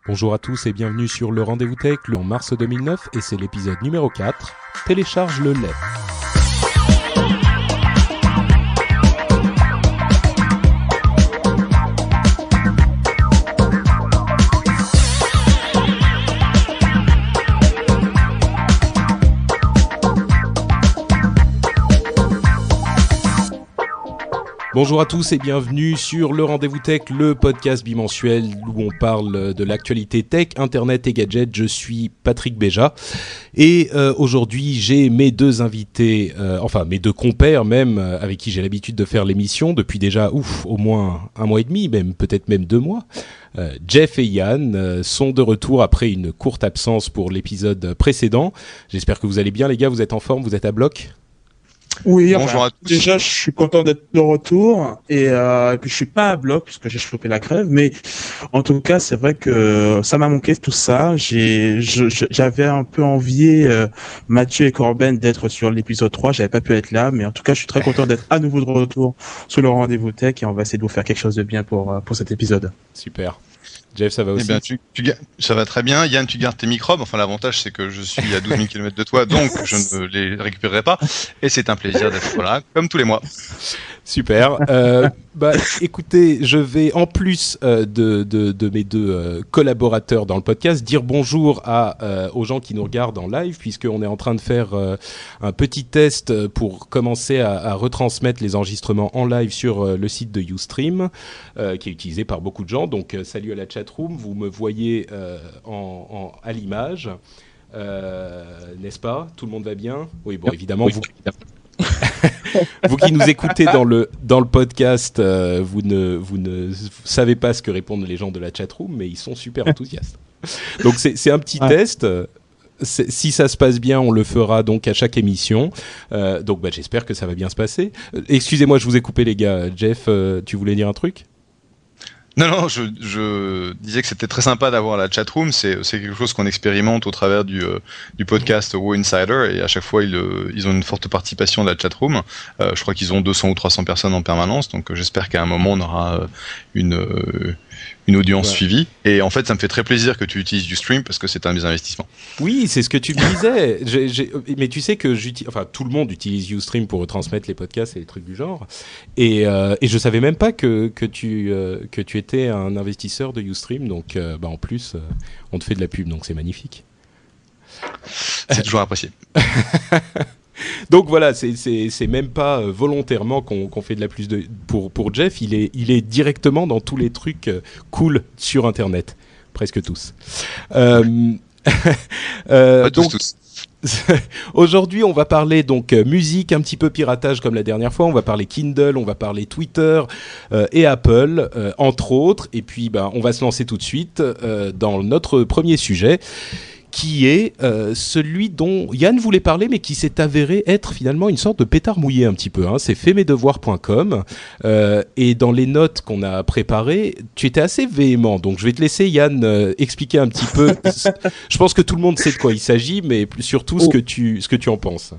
Bonjour à tous et bienvenue sur le Rendez-vous Tech en mars 2009 et c'est l'épisode numéro 4, Télécharge le lait. Bonjour à tous et bienvenue sur le Rendez-vous Tech, le podcast bimensuel où on parle de l'actualité tech, internet et gadgets. Je suis Patrick Béja et aujourd'hui j'ai mes deux invités, mes deux compères même, avec qui j'ai l'habitude de faire l'émission depuis déjà au moins un mois et demi, même peut-être même 2 mois. Jeff et Yann sont de retour après une courte absence pour l'épisode précédent. J'espère que vous allez bien les gars, vous êtes en forme, vous êtes à bloc ? Oui, bonjour à tous. Déjà, je suis content d'être de retour et puis je suis pas à bloc puisque j'ai chopé la crève, mais en tout cas, c'est vrai que ça m'a manqué tout ça. J'avais un peu envié Mathieu et Corben d'être sur l'épisode 3, j'avais pas pu être là, mais en tout cas, je suis très content d'être à nouveau de retour sur le Rendez-vous Tech et on va essayer de vous faire quelque chose de bien pour cet épisode. Super. Jeff, ça va aussi? Eh bien, ça va très bien. Yann, tu gardes tes microbes. Enfin, l'avantage, c'est que je suis à 12 000 km de toi, donc je ne les récupérerai pas. Et c'est un plaisir d'être là, comme tous les mois. Super. Écoutez, je vais, en plus de mes deux collaborateurs dans le podcast, dire bonjour aux gens qui nous regardent en live, puisqu'on est en train de faire un petit test pour commencer à retransmettre les enregistrements en live sur le site de Ustream, qui est utilisé par beaucoup de gens. Donc, salut à la chatroom, vous me voyez à l'image, n'est-ce pas? Tout le monde va bien? Oui, bon, évidemment, vous... Vous qui nous écoutez dans le podcast, vous ne savez pas ce que répondent les gens de la chatroom, mais ils sont super enthousiastes. Donc c'est un petit test. Si ça se passe bien, on le fera donc à chaque émission. Donc j'espère que ça va bien se passer. Excusez-moi, je vous ai coupé les gars. Jeff, tu voulais dire un truc ? Non, je disais que c'était très sympa d'avoir la chatroom. C'est quelque chose qu'on expérimente au travers du podcast Wow Insider, et à chaque fois ils ont une forte participation de la chatroom. Je crois qu'ils ont 200 ou 300 personnes en permanence, donc j'espère qu'à un moment on aura une audience suivie. Et en fait, ça me fait très plaisir que tu utilises Ustream parce que c'est un de mes investissements. Oui, c'est ce que tu me disais. Mais tu sais que tout le monde utilise Ustream pour retransmettre les podcasts et les trucs du genre. Et je savais même pas que tu étais un investisseur de Ustream. Donc, en plus, on te fait de la pub, donc c'est magnifique. C'est toujours apprécié. Donc voilà, c'est même pas volontairement qu'on fait de la plus pour Jeff. Il est directement dans tous les trucs cool sur Internet, presque tous. Tous. Aujourd'hui, on va parler donc musique, un petit peu piratage comme la dernière fois. On va parler Kindle, on va parler Twitter et Apple, entre autres. Et puis, on va se lancer tout de suite dans notre premier sujet, qui est celui dont Yann voulait parler, mais qui s'est avéré être finalement une sorte de pétard mouillé un petit peu. C'est faitmesdevoirs.com. Et dans les notes qu'on a préparées, tu étais assez véhément. Donc je vais te laisser, Yann, expliquer un petit peu. Je pense que tout le monde sait de quoi il s'agit, mais surtout ce que tu en penses.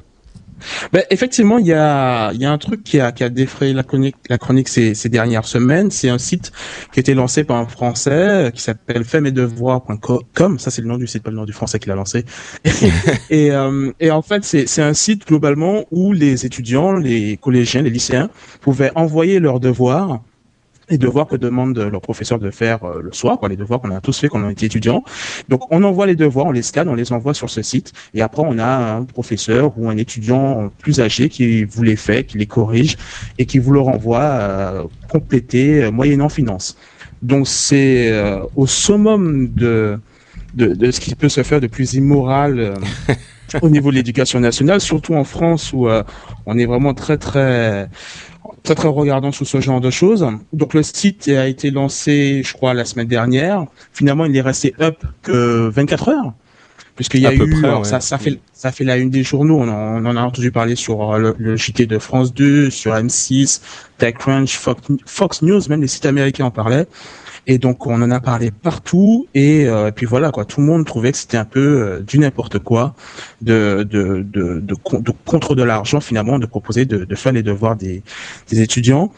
Effectivement, il y a un truc qui a défrayé la chronique ces dernières semaines. C'est un site qui a été lancé par un Français qui s'appelle faitmesdevoirs.com. Ça, c'est le nom du site, pas le nom du Français qui l'a lancé. et en fait, c'est un site globalement où les étudiants, les collégiens, les lycéens pouvaient envoyer leurs devoirs. Les devoirs que demandent leurs professeurs de faire le soir, les devoirs qu'on a tous fait quand on était étudiants. Donc, on envoie les devoirs, on les scanne, on les envoie sur ce site. Et après, on a un professeur ou un étudiant plus âgé qui vous les fait, qui les corrige et qui vous le renvoie complété moyennant finance. Donc, c'est au summum de ce qui peut se faire de plus immoral au niveau de l'éducation nationale, surtout en France où on est vraiment très regardant sur ce genre de choses. Donc le site a été lancé, je crois, la semaine dernière. Finalement, il est resté up que 24 heures. Puisqu'il y a ça fait la une des journaux. On en a entendu parler sur le JT de France 2, sur M6, TechCrunch, Fox News, même les sites américains en parlaient. Et donc, on en a parlé partout. Et puis voilà, tout le monde trouvait que c'était un peu du n'importe quoi de contre de l'argent, finalement, de proposer de faire les devoirs des étudiants.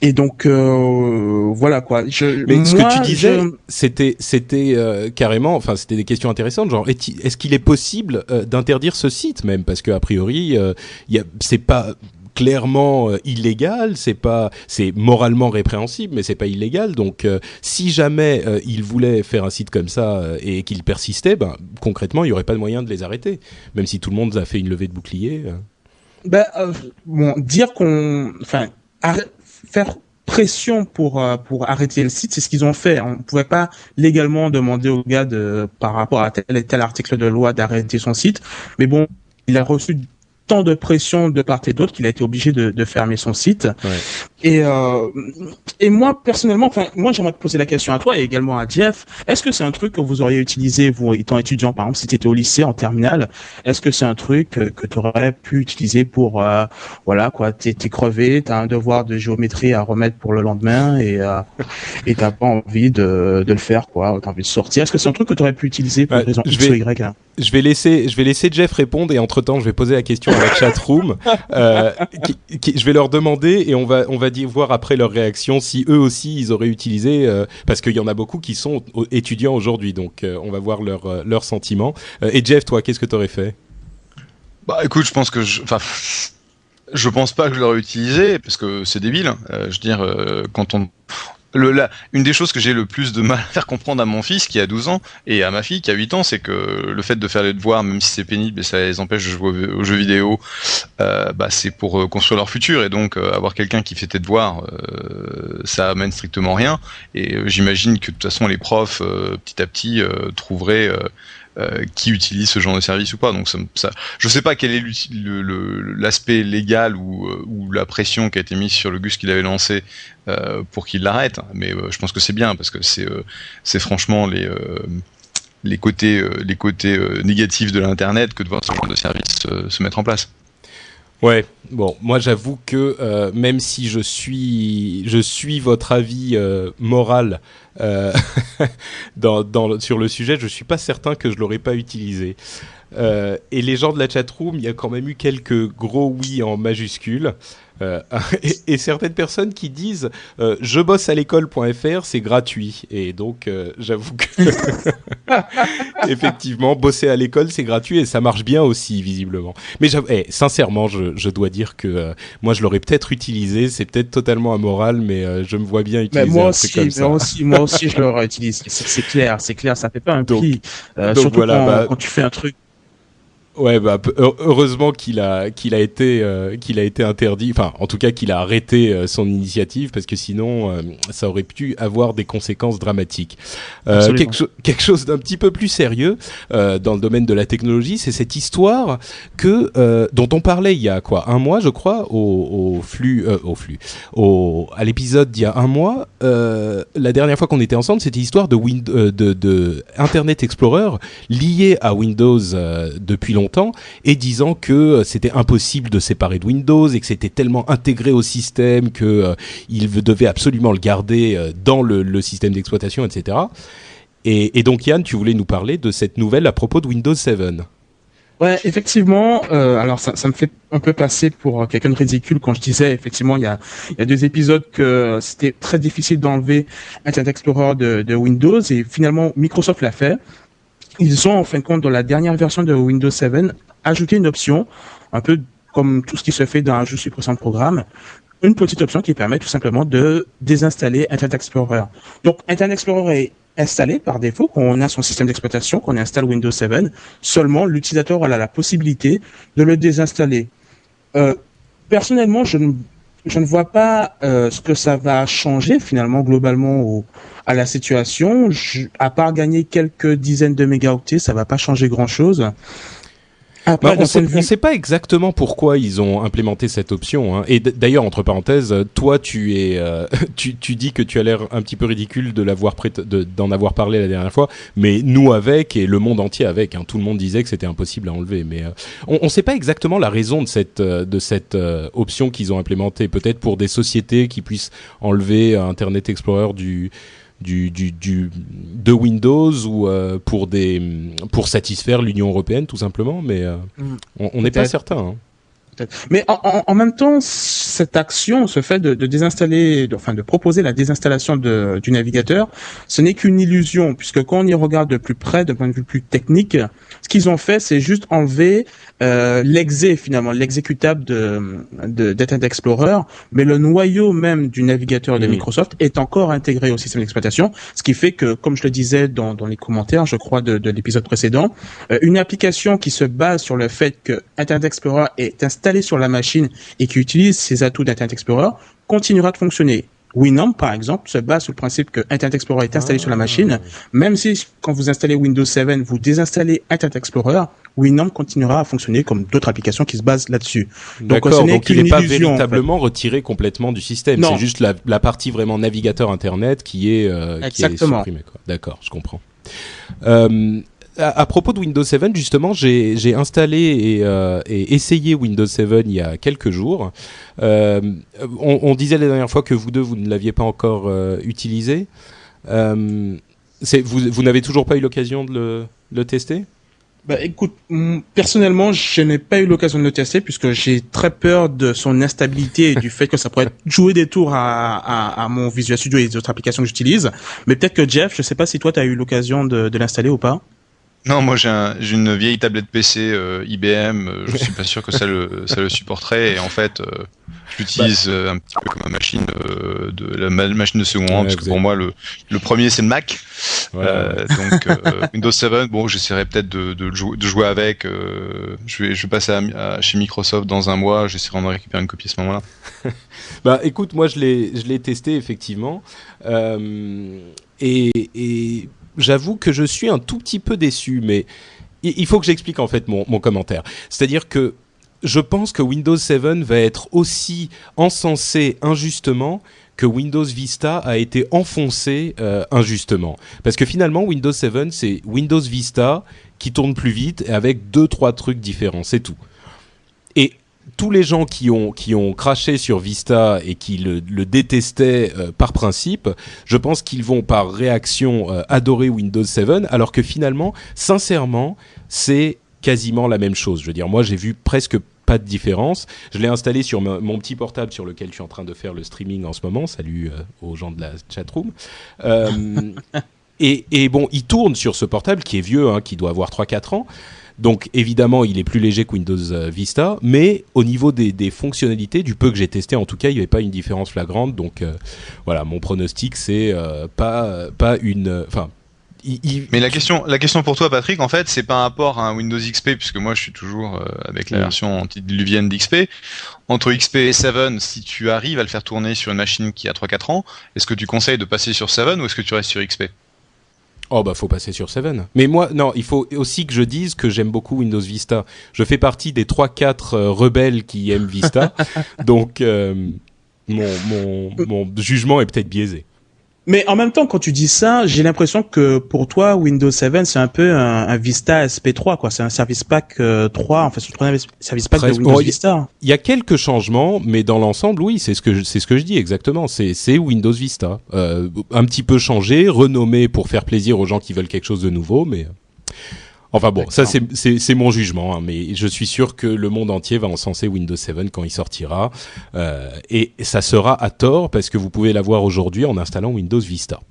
Et donc voilà quoi. Mais ce que tu disais, c'était carrément, enfin c'était des questions intéressantes, genre est-ce qu'il est possible d'interdire ce site même, parce que a priori c'est pas clairement illégal, c'est moralement répréhensible, mais c'est pas illégal. Donc si jamais il voulait faire un site comme ça et qu'il persistait, ben concrètement il y aurait pas de moyen de les arrêter, même si tout le monde a fait une levée de bouclier. Bon, dire faire pression pour arrêter le site, c'est ce qu'ils ont fait. On ne pouvait pas légalement demander au gars par rapport à tel et tel article de loi d'arrêter son site, mais bon, il a reçu tant de pression de part et d'autre qu'il a été obligé de fermer son site. Ouais. Et moi personnellement, moi j'aimerais te poser la question à toi et également à Jeff. Est-ce que c'est un truc que vous auriez utilisé vous étant étudiant, par exemple si tu étais au lycée en terminale? Est-ce que c'est un truc que tu aurais pu utiliser pour voilà quoi, t'es crevé, t'as un devoir de géométrie à remettre pour le lendemain et t'as pas envie de le faire quoi, t'as envie de sortir. Est-ce que c'est un truc que tu aurais pu utiliser pour une raison X ou Y là? Je vais laisser Jeff répondre et entre-temps je vais poser la question à la chatroom. Je vais leur demander et on va voir après leur réaction si eux aussi ils auraient utilisé, parce qu'il y en a beaucoup qui sont étudiants aujourd'hui, donc on va voir leurs sentiments. Et Jeff, toi, qu'est-ce que tu aurais fait? Bah écoute, je pense que je pense pas que je l'aurais utilisé parce que c'est débile. Je veux dire, quand on une des choses que j'ai le plus de mal à faire comprendre à mon fils qui a 12 ans et à ma fille qui a 8 ans, c'est que le fait de faire les devoirs, même si c'est pénible et ça les empêche de jouer aux jeux vidéo, c'est pour construire leur futur. Et donc avoir quelqu'un qui fait tes devoirs, ça amène strictement rien. Et j'imagine que de toute façon les profs, petit à petit, trouveraient qui utilise ce genre de service ou pas. Donc je sais pas quel est l'aspect légal ou la pression qui a été mise sur le Gus qu'il avait lancé pour qu'il l'arrête, mais je pense que c'est bien parce que c'est franchement les côtés négatifs de l'internet que de voir ce genre de service se mettre en place. Ouais, bon, moi j'avoue que même si je suis votre avis moral sur le sujet, je suis pas certain que je l'aurais pas utilisé. Et les gens de la chatroom, il y a quand même eu quelques gros oui en majuscules. Et certaines personnes qui disent je bosse à l'école.fr, c'est gratuit. Et donc j'avoue que effectivement bosser à l'école c'est gratuit et ça marche bien aussi visiblement. Mais sincèrement je dois dire que moi je l'aurais peut-être utilisé, c'est peut-être totalement amoral, mais je me vois bien utiliser un truc comme ça. Moi aussi je l'aurais utilisé, c'est clair, ça fait pas un prix. Surtout voilà, quand tu fais un truc. Ouais, heureusement qu'il a été interdit, enfin en tout cas qu'il a arrêté son initiative, parce que sinon ça aurait pu avoir des conséquences dramatiques. Quelque chose d'un petit peu plus sérieux dans le domaine de la technologie, c'est cette histoire dont on parlait il y a un mois je crois à l'épisode d'il y a un mois. La dernière fois qu'on était ensemble, c'était l'histoire de Internet Explorer lié à Windows depuis longtemps, et disant que c'était impossible de séparer de Windows et que c'était tellement intégré au système que il devait absolument le garder dans le système d'exploitation, etc. Et donc Yann, tu voulais nous parler de cette nouvelle à propos de Windows 7. Ouais, effectivement. Alors ça me fait un peu passer pour quelqu'un de ridicule quand je disais effectivement il y a 2 épisodes que c'était très difficile d'enlever Internet Explorer de Windows, et finalement Microsoft l'a fait. Ils ont, en fin de compte, dans la dernière version de Windows 7, ajouté une option, un peu comme tout ce qui se fait dans un jeu suppressant de programme, une petite option qui permet tout simplement de désinstaller Internet Explorer. Donc, Internet Explorer est installé par défaut quand on a son système d'exploitation, quand on installe Windows 7. Seulement, l'utilisateur a la possibilité de le désinstaller. Personnellement, je ne vois pas ce que ça va changer finalement globalement à la situation. À part gagner quelques dizaines de mégaoctets, ça va pas changer grand-chose. Après, on ne sait pas exactement pourquoi ils ont implémenté cette option, hein. Et d'ailleurs, entre parenthèses, toi, tu dis que tu as l'air un petit peu ridicule d'en avoir parlé la dernière fois, mais nous avec et le monde entier avec, hein, tout le monde disait que c'était impossible à enlever. Mais on ne sait pas exactement la raison de cette option qu'ils ont implémentée. Peut-être pour des sociétés qui puissent enlever Internet Explorer de Windows, ou pour satisfaire l'Union européenne tout simplement, mais on n'est pas certain, hein. peut-être. Mais en même temps, cette action, ce fait de désinstaller, de proposer la désinstallation du navigateur, ce n'est qu'une illusion, puisque quand on y regarde de plus près, d'un point de vue plus technique, ce qu'ils ont fait, c'est juste enlever finalement, l'exécutable d'Internet Explorer, mais le noyau même du navigateur de Microsoft est encore intégré au système d'exploitation, ce qui fait que, comme je le disais dans les commentaires, je crois, de l'épisode précédent, une application qui se base sur le fait que Internet Explorer est installé sur la machine et qui utilise ses atouts d'Internet Explorer continuera de fonctionner. Winamp, par exemple, se base sur le principe que Internet Explorer est installé sur la machine. Même si, quand vous installez Windows 7, vous désinstallez Internet Explorer, Winamp continuera à fonctionner comme d'autres applications qui se basent là-dessus. D'accord, donc il n'est pas véritablement retiré complètement du système. Non. C'est juste la partie vraiment navigateur Internet qui est supprimée, quoi. D'accord, je comprends. À propos de Windows 7, justement, j'ai installé et essayé Windows 7 il y a quelques jours. On disait la dernière fois que vous ne l'aviez pas encore utilisé. Vous n'avez toujours pas eu l'occasion de le tester ? Bah écoute, personnellement, je n'ai pas eu l'occasion de le tester puisque j'ai très peur de son instabilité et du fait que ça pourrait jouer des tours à mon Visual Studio et les autres applications que j'utilise. Mais peut-être que Jeff, je sais pas si toi tu as eu l'occasion de l'installer ou pas. Non, moi j'ai une vieille tablette PC IBM, je suis pas sûr que ça le supporterait et en fait j'utilise un petit peu comme ma machine la machine de second rang parce que pour moi le premier c'est le Mac. Donc Windows 7, bon j'essaierai peut-être de jouer avec. Je vais passer chez Microsoft dans un mois, j'essaierai de récupérer une copie à ce moment-là. Bah écoute, moi je l'ai testé effectivement et j'avoue que je suis un tout petit peu déçu, mais il faut que j'explique en fait mon commentaire. C'est-à-dire que je pense que Windows 7 va être aussi encensé injustement que Windows Vista a été enfoncé injustement. Parce que finalement, Windows 7, c'est Windows Vista qui tourne plus vite et avec 2-3 trucs différents, c'est tout. Et tous les gens qui ont craché sur Vista et qui le détestaient par principe, je pense qu'ils vont par réaction adorer Windows 7, alors que finalement, sincèrement, c'est quasiment la même chose. Je veux dire, moi, j'ai vu presque pas de différence. Je l'ai installé sur mon petit portable sur lequel je suis en train de faire le streaming en ce moment. Salut aux gens de la chatroom. Et bon, il tourne sur ce portable qui est vieux, qui doit avoir 3-4 ans. Donc évidemment, il est plus léger que Windows Vista, mais au niveau des fonctionnalités, du peu que j'ai testé, en tout cas, il n'y avait pas une différence flagrante. Donc voilà, mon pronostic, c'est pas une... Enfin, Mais la question pour toi, Patrick, en fait, c'est par rapport à un Windows XP, puisque moi, je suis toujours avec la version antidiluvienne d'XP. Entre XP et 7, si tu arrives à le faire tourner sur une machine qui a 3-4 ans, est-ce que tu conseilles de passer sur 7 ou est-ce que tu restes sur XP ? Oh bah faut passer sur 7. Mais moi, non, il faut aussi que je dise que j'aime beaucoup Windows Vista. Je fais partie des 3-4 rebelles qui aiment Vista. Donc mon jugement est peut-être biaisé. Mais en même temps, quand tu dis ça, j'ai l'impression que pour toi, Windows 7, c'est un peu un Vista SP3, quoi. C'est un Service Pack 3, en fait, c'est un Service Pack de Windows Vista. Il y a quelques changements, mais dans l'ensemble, oui, c'est ce que je dis exactement. C'est Windows Vista, un petit peu changé, renommé pour faire plaisir aux gens qui veulent quelque chose de nouveau, mais enfin bon, ça c'est mon jugement, mais je suis sûr que le monde entier va encenser Windows 7 quand il sortira, et ça sera à tort parce que vous pouvez l'avoir aujourd'hui en installant Windows Vista.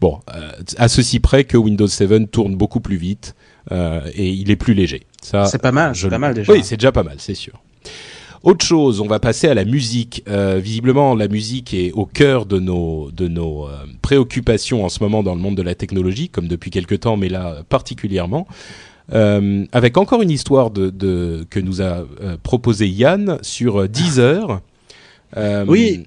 Bon, à ceci près que Windows 7 tourne beaucoup plus vite et il est plus léger. Ça, c'est pas mal, c'est pas mal déjà. Oui, c'est déjà pas mal, c'est sûr. Autre chose, on va passer à la musique. Visiblement, la musique est au cœur de nos préoccupations en ce moment dans le monde de la technologie, comme depuis quelques temps, mais là particulièrement. Avec encore une histoire que nous a proposé Yann sur Deezer. Oui.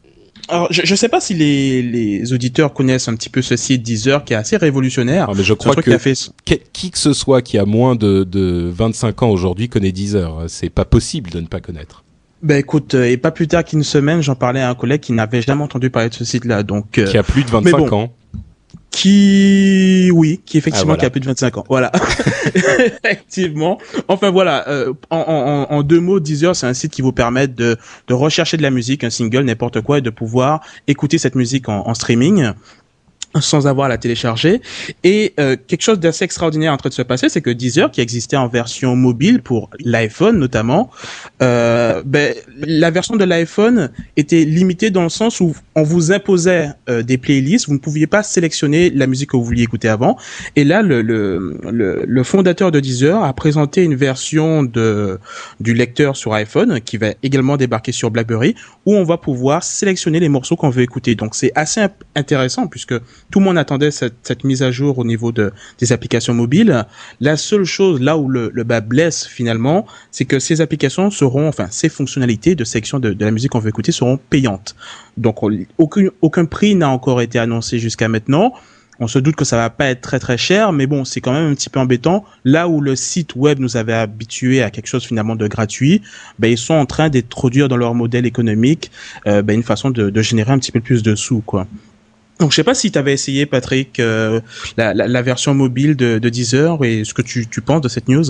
Alors, je sais pas si les auditeurs connaissent un petit peu ce site Deezer qui est assez révolutionnaire. Ah, mais je crois que qui que ce soit qui a moins de 25 ans aujourd'hui connaît Deezer. C'est pas possible de ne pas connaître. Ben écoute, et pas plus tard qu'une semaine, j'en parlais à un collègue qui n'avait jamais entendu parler de ce site-là, donc qui a plus de 25 ans. Qui effectivement qui a plus de 25 ans. Voilà. Effectivement. Enfin voilà, en 2 mots, Deezer, c'est un site qui vous permet de rechercher de la musique, un single, n'importe quoi, et de pouvoir écouter cette musique en streaming. sans avoir à la télécharger. Et quelque chose d'assez extraordinaire est en train de se passer, c'est que Deezer, qui existait en version mobile pour l'iPhone notamment, la version de l'iPhone était limitée dans le sens où on vous imposait des playlists, vous ne pouviez pas sélectionner la musique que vous vouliez écouter avant. Et là, le fondateur de Deezer a présenté une version du lecteur sur iPhone qui va également débarquer sur BlackBerry, où on va pouvoir sélectionner les morceaux qu'on veut écouter. Donc c'est assez intéressant puisque tout le monde attendait cette mise à jour au niveau des applications mobiles. La seule chose là où le bas blesse finalement, c'est que ces applications ces fonctionnalités de sélection de la musique qu'on veut écouter seront payantes. Donc aucun prix n'a encore été annoncé jusqu'à maintenant. On se doute que ça va pas être très très cher, mais bon, c'est quand même un petit peu embêtant. Là où le site web nous avait habitués à quelque chose finalement de gratuit, ils sont en train d'introduire dans leur modèle économique une façon de générer un petit peu plus de sous, quoi. Donc je sais pas si tu avais essayé, Patrick, la version mobile de Deezer et ce que tu penses de cette news.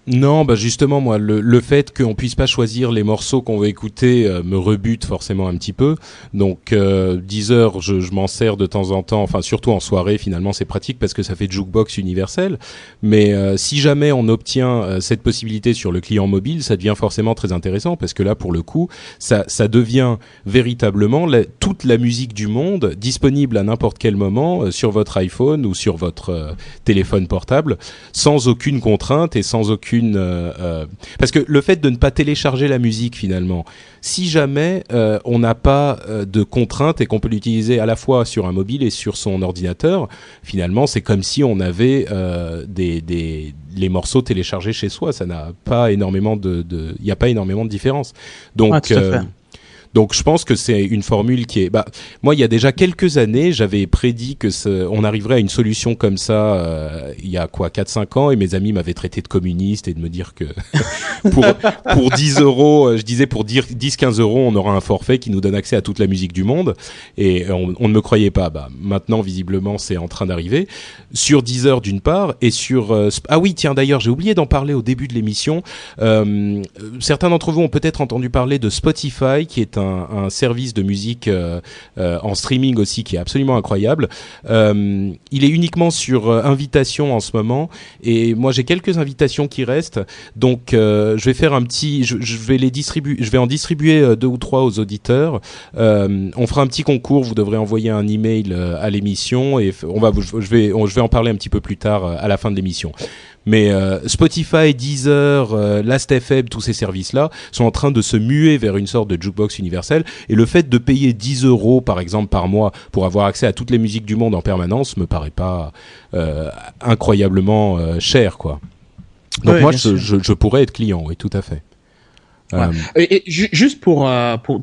Non, justement, moi, le fait qu'on puisse pas choisir les morceaux qu'on veut écouter me rebute forcément un petit peu. Donc, Deezer, je m'en sers de temps en temps, enfin surtout en soirée. Finalement, c'est pratique parce que ça fait jukebox universel. Mais si jamais on obtient cette possibilité sur le client mobile, ça devient forcément très intéressant parce que là, pour le coup, ça devient véritablement toute la musique du monde disponible à n'importe quel moment sur votre iPhone ou sur votre téléphone portable, sans aucune contrainte et sans aucune parce que le fait de ne pas télécharger la musique finalement, si jamais on n'a pas de contraintes et qu'on peut l'utiliser à la fois sur un mobile et sur son ordinateur, finalement c'est comme si on avait les morceaux téléchargés chez soi. Ça n'a pas énormément il n'y a pas énormément de différence. Donc tout à fait. Donc je pense que c'est une formule qui est... moi, il y a déjà quelques années, j'avais prédit que on arriverait à une solution comme ça il y a 4-5 ans, et mes amis m'avaient traité de communiste et de me dire que pour 10 €, je disais pour 10-15 €, on aura un forfait qui nous donne accès à toute la musique du monde, et on ne me croyait pas. Maintenant, visiblement, c'est en train d'arriver. Sur Deezer d'une part, et sur... ah oui, tiens, d'ailleurs, j'ai oublié d'en parler au début de l'émission. Certains d'entre vous ont peut-être entendu parler de Spotify, qui est un service de musique en streaming aussi qui est absolument incroyable. Il est uniquement sur invitation en ce moment, et moi j'ai quelques invitations qui restent, donc je vais faire je vais en distribuer 2 ou 3 aux auditeurs. On fera un petit concours, vous devrez envoyer un email à l'émission, et je vais en parler un petit peu plus tard à la fin de l'émission. Mais Spotify, Deezer, Last.fm, tous ces services-là sont en train de se muer vers une sorte de jukebox universelle. Et le fait de payer 10 € par exemple par mois pour avoir accès à toutes les musiques du monde en permanence me paraît pas incroyablement cher, quoi. Donc ouais, moi, je pourrais être client, oui, tout à fait. Ouais. Et juste pour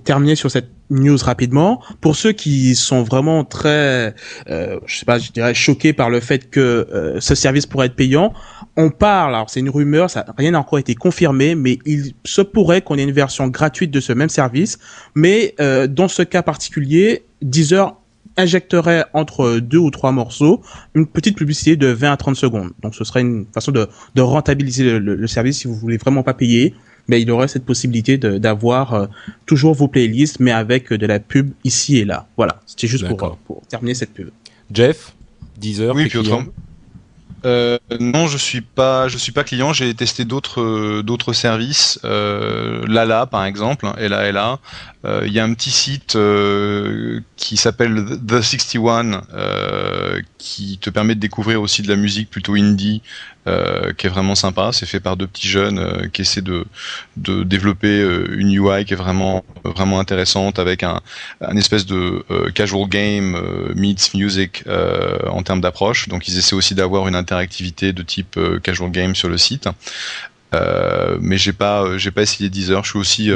terminer sur cette news rapidement, pour ceux qui sont vraiment très, je dirais choqués par le fait que ce service pourrait être payant, on parle, alors c'est une rumeur, rien n'a encore été confirmé, mais il se pourrait qu'on ait une version gratuite de ce même service, mais dans ce cas particulier, Deezer injecterait entre 2 ou 3 morceaux une petite publicité de 20 à 30 secondes. Donc ce serait une façon de rentabiliser le service si vous voulez vraiment pas payer. Mais il aurait cette possibilité d'avoir toujours vos playlists, mais avec de la pub ici et là. Voilà, c'était juste pour terminer cette pub. Jeff, Deezer, oui, puis autrement. Non, je suis pas client. J'ai testé d'autres services, Lala par exemple, Ella. Il y a un petit site qui s'appelle The 61 qui te permet de découvrir aussi de la musique plutôt indie, qui est vraiment sympa. C'est fait par 2 petits jeunes qui essaient de développer une UI qui est vraiment intéressante, avec un espèce de casual game meets music en termes d'approche. Donc ils essaient aussi d'avoir une interactivité de type casual game sur le site. Mais j'ai pas essayé Deezer. Je suis aussi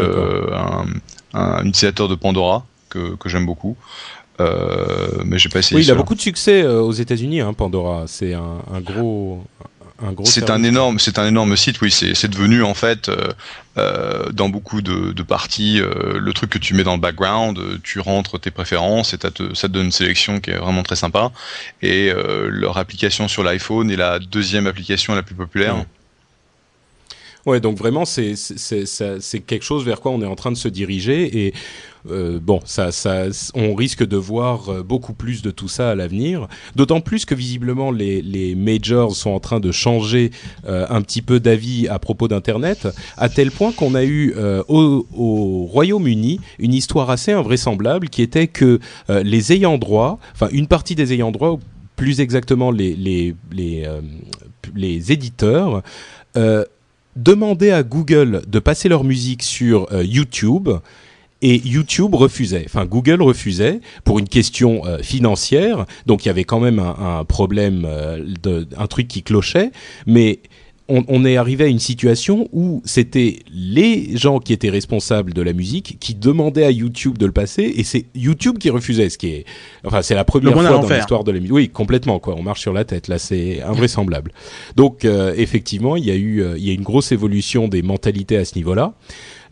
un utilisateur de Pandora que j'aime beaucoup. Mais j'ai pas essayé. Oui, il a beaucoup de succès aux États-Unis, hein, Pandora. C'est un gros c'est un énorme site. Oui, c'est devenu en fait dans beaucoup de parties le truc que tu mets dans le background. Tu rentres tes préférences et ça te donne une sélection qui est vraiment très sympa. Et leur application sur l'iPhone est la 2e application la plus populaire. Ouais, donc vraiment, c'est quelque chose vers quoi on est en train de se diriger et bon, on risque de voir beaucoup plus de tout ça à l'avenir. D'autant plus que visiblement les majors sont en train de changer un petit peu d'avis à propos d'Internet, à tel point qu'on a eu au Royaume-Uni une histoire assez invraisemblable qui était que les ayants droit, enfin une partie des ayants droit, plus exactement les éditeurs. Demandaient à Google de passer leur musique sur YouTube et YouTube refusait. Enfin, Google refusait pour une question financière. Donc, il y avait quand même un problème, un truc qui clochait. Mais on est arrivé à une situation où c'était les gens qui étaient responsables de la musique qui demandaient à YouTube de le passer et c'est YouTube qui refusait, ce qui est, enfin, c'est la première fois dans l'histoire de la musique. Oui, complètement, quoi. On marche sur la tête. Là, c'est invraisemblable. Donc, effectivement, il y a une grosse évolution des mentalités à ce niveau-là.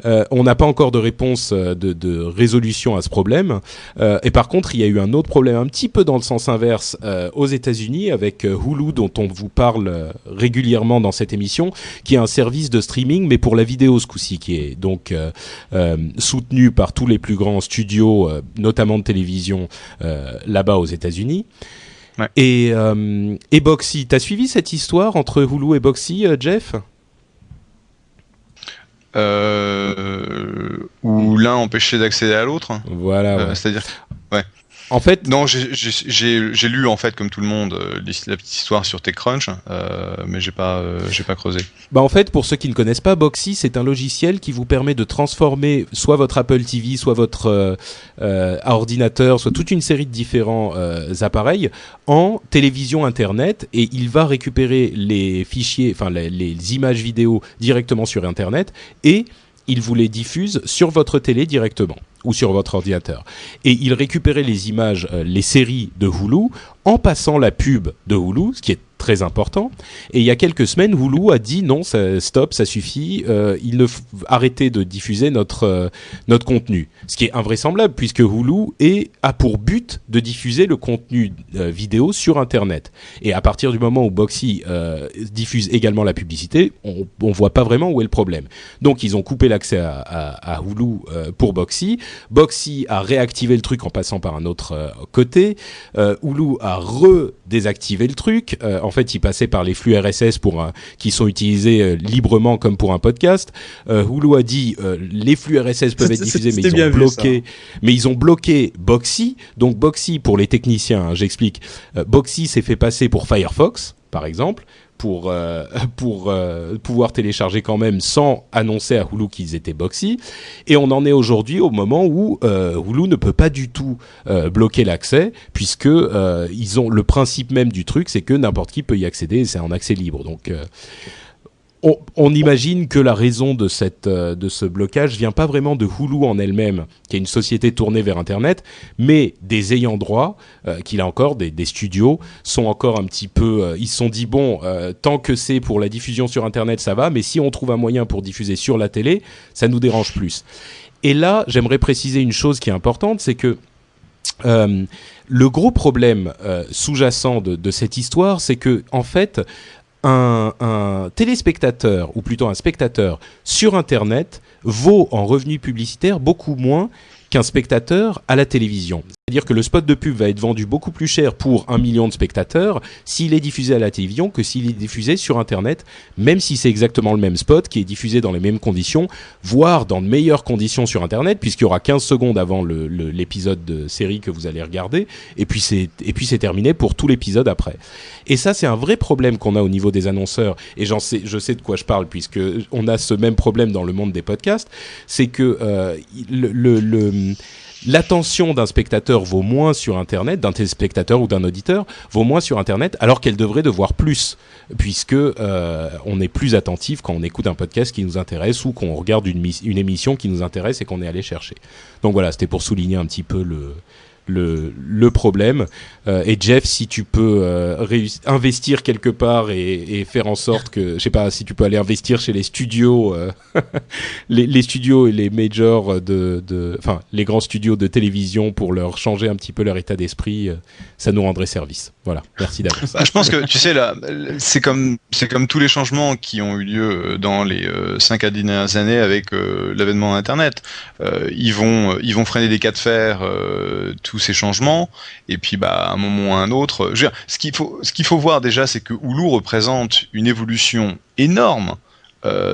On n'a pas encore de réponse de résolution à ce problème. Et par contre, il y a eu un autre problème un petit peu dans le sens inverse aux États-Unis avec Hulu, dont on vous parle régulièrement dans cette émission, qui est un service de streaming, mais pour la vidéo ce coup-ci, qui est donc soutenu par tous les plus grands studios, notamment de télévision, là-bas aux États-Unis. Ouais. Et Boxy, t'as suivi cette histoire entre Hulu et Boxy, Jeff ? Où l'un empêchait d'accéder à l'autre. Voilà. Ouais. C'est-à-dire, ouais. En fait, non, j'ai lu en fait comme tout le monde la petite histoire sur TechCrunch, mais j'ai pas creusé. Bah en fait, pour ceux qui ne connaissent pas, Boxy, c'est un logiciel qui vous permet de transformer soit votre Apple TV, soit votre ordinateur, soit toute une série de différents appareils en télévision Internet, et il va récupérer les fichiers, enfin les images vidéo directement sur Internet, et il vous les diffuse sur votre télé directement ou sur votre ordinateur. Et il récupérait les images, les séries de Hulu en passant la pub de Hulu, ce qui est très important. Et il y a quelques semaines, Hulu a dit non, stop, ça suffit, arrêtez de diffuser notre contenu. Ce qui est invraisemblable puisque Hulu a pour but de diffuser le contenu vidéo sur Internet. Et à partir du moment où Boxy diffuse également la publicité, on voit pas vraiment où est le problème. Donc ils ont coupé l'accès à Hulu pour Boxy. Boxy a réactivé le truc en passant par un autre côté. Hulu a redésactivé le truc. En fait, il passait par les flux RSS qui sont utilisés librement comme pour un podcast. Hulu a dit les flux RSS peuvent être diffusés, mais ils ont bloqué Boxy. Donc Boxy, pour les techniciens, hein, j'explique. Boxy s'est fait passer pour Firefox, par exemple, pour pouvoir télécharger quand même sans annoncer à Hulu qu'ils étaient Boxy. Et on en est aujourd'hui au moment où Hulu ne peut pas du tout bloquer l'accès, puisque ils ont le principe même du truc, c'est que n'importe qui peut y accéder et c'est en accès libre. Donc on imagine que la raison de ce blocage vient pas vraiment de Hulu en elle-même, qui est une société tournée vers Internet, mais des ayants droit, qui là encore, des studios, sont encore un petit peu... ils se sont dit, bon, tant que c'est pour la diffusion sur Internet, ça va, mais si on trouve un moyen pour diffuser sur la télé, ça nous dérange plus. Et là, j'aimerais préciser une chose qui est importante, c'est que le gros problème sous-jacent de cette histoire, c'est que, en fait... Un téléspectateur, ou plutôt un spectateur sur Internet vaut en revenus publicitaires beaucoup moins qu'un spectateur à la télévision. C'est-à-dire que le spot de pub va être vendu beaucoup plus cher pour 1 million de spectateurs s'il est diffusé à la télévision que s'il est diffusé sur Internet, même si c'est exactement le même spot qui est diffusé dans les mêmes conditions, voire dans de meilleures conditions sur Internet, puisqu'il y aura 15 secondes avant l'épisode de série que vous allez regarder, et puis c'est terminé pour tout l'épisode après. Et ça, c'est un vrai problème qu'on a au niveau des annonceurs, et je sais de quoi je parle, puisque on a ce même problème dans le monde des podcasts, c'est que l'attention d'un spectateur vaut moins sur Internet, d'un téléspectateur ou d'un auditeur vaut moins sur Internet, alors qu'elle devrait devoir plus, puisque on est plus attentif quand on écoute un podcast qui nous intéresse ou qu'on regarde une émission qui nous intéresse et qu'on est allé chercher. Donc voilà, c'était pour souligner un petit peu le problème. Et Jeff, si tu peux investir quelque part et faire en sorte que, je sais pas, si tu peux aller investir chez les studios, les studios et les majors enfin les grands studios de télévision pour leur changer un petit peu leur état d'esprit, ça nous rendrait service. Voilà, merci d'avance. Je pense que tu sais là, c'est comme tous les changements qui ont eu lieu dans les 5 à 10 dernières années avec l'avènement d'Internet. Ils vont freiner des cas de fer tous ces changements, et puis à un moment ou à un autre, je veux dire, ce qu'il faut voir déjà, c'est que Hulu représente une évolution énorme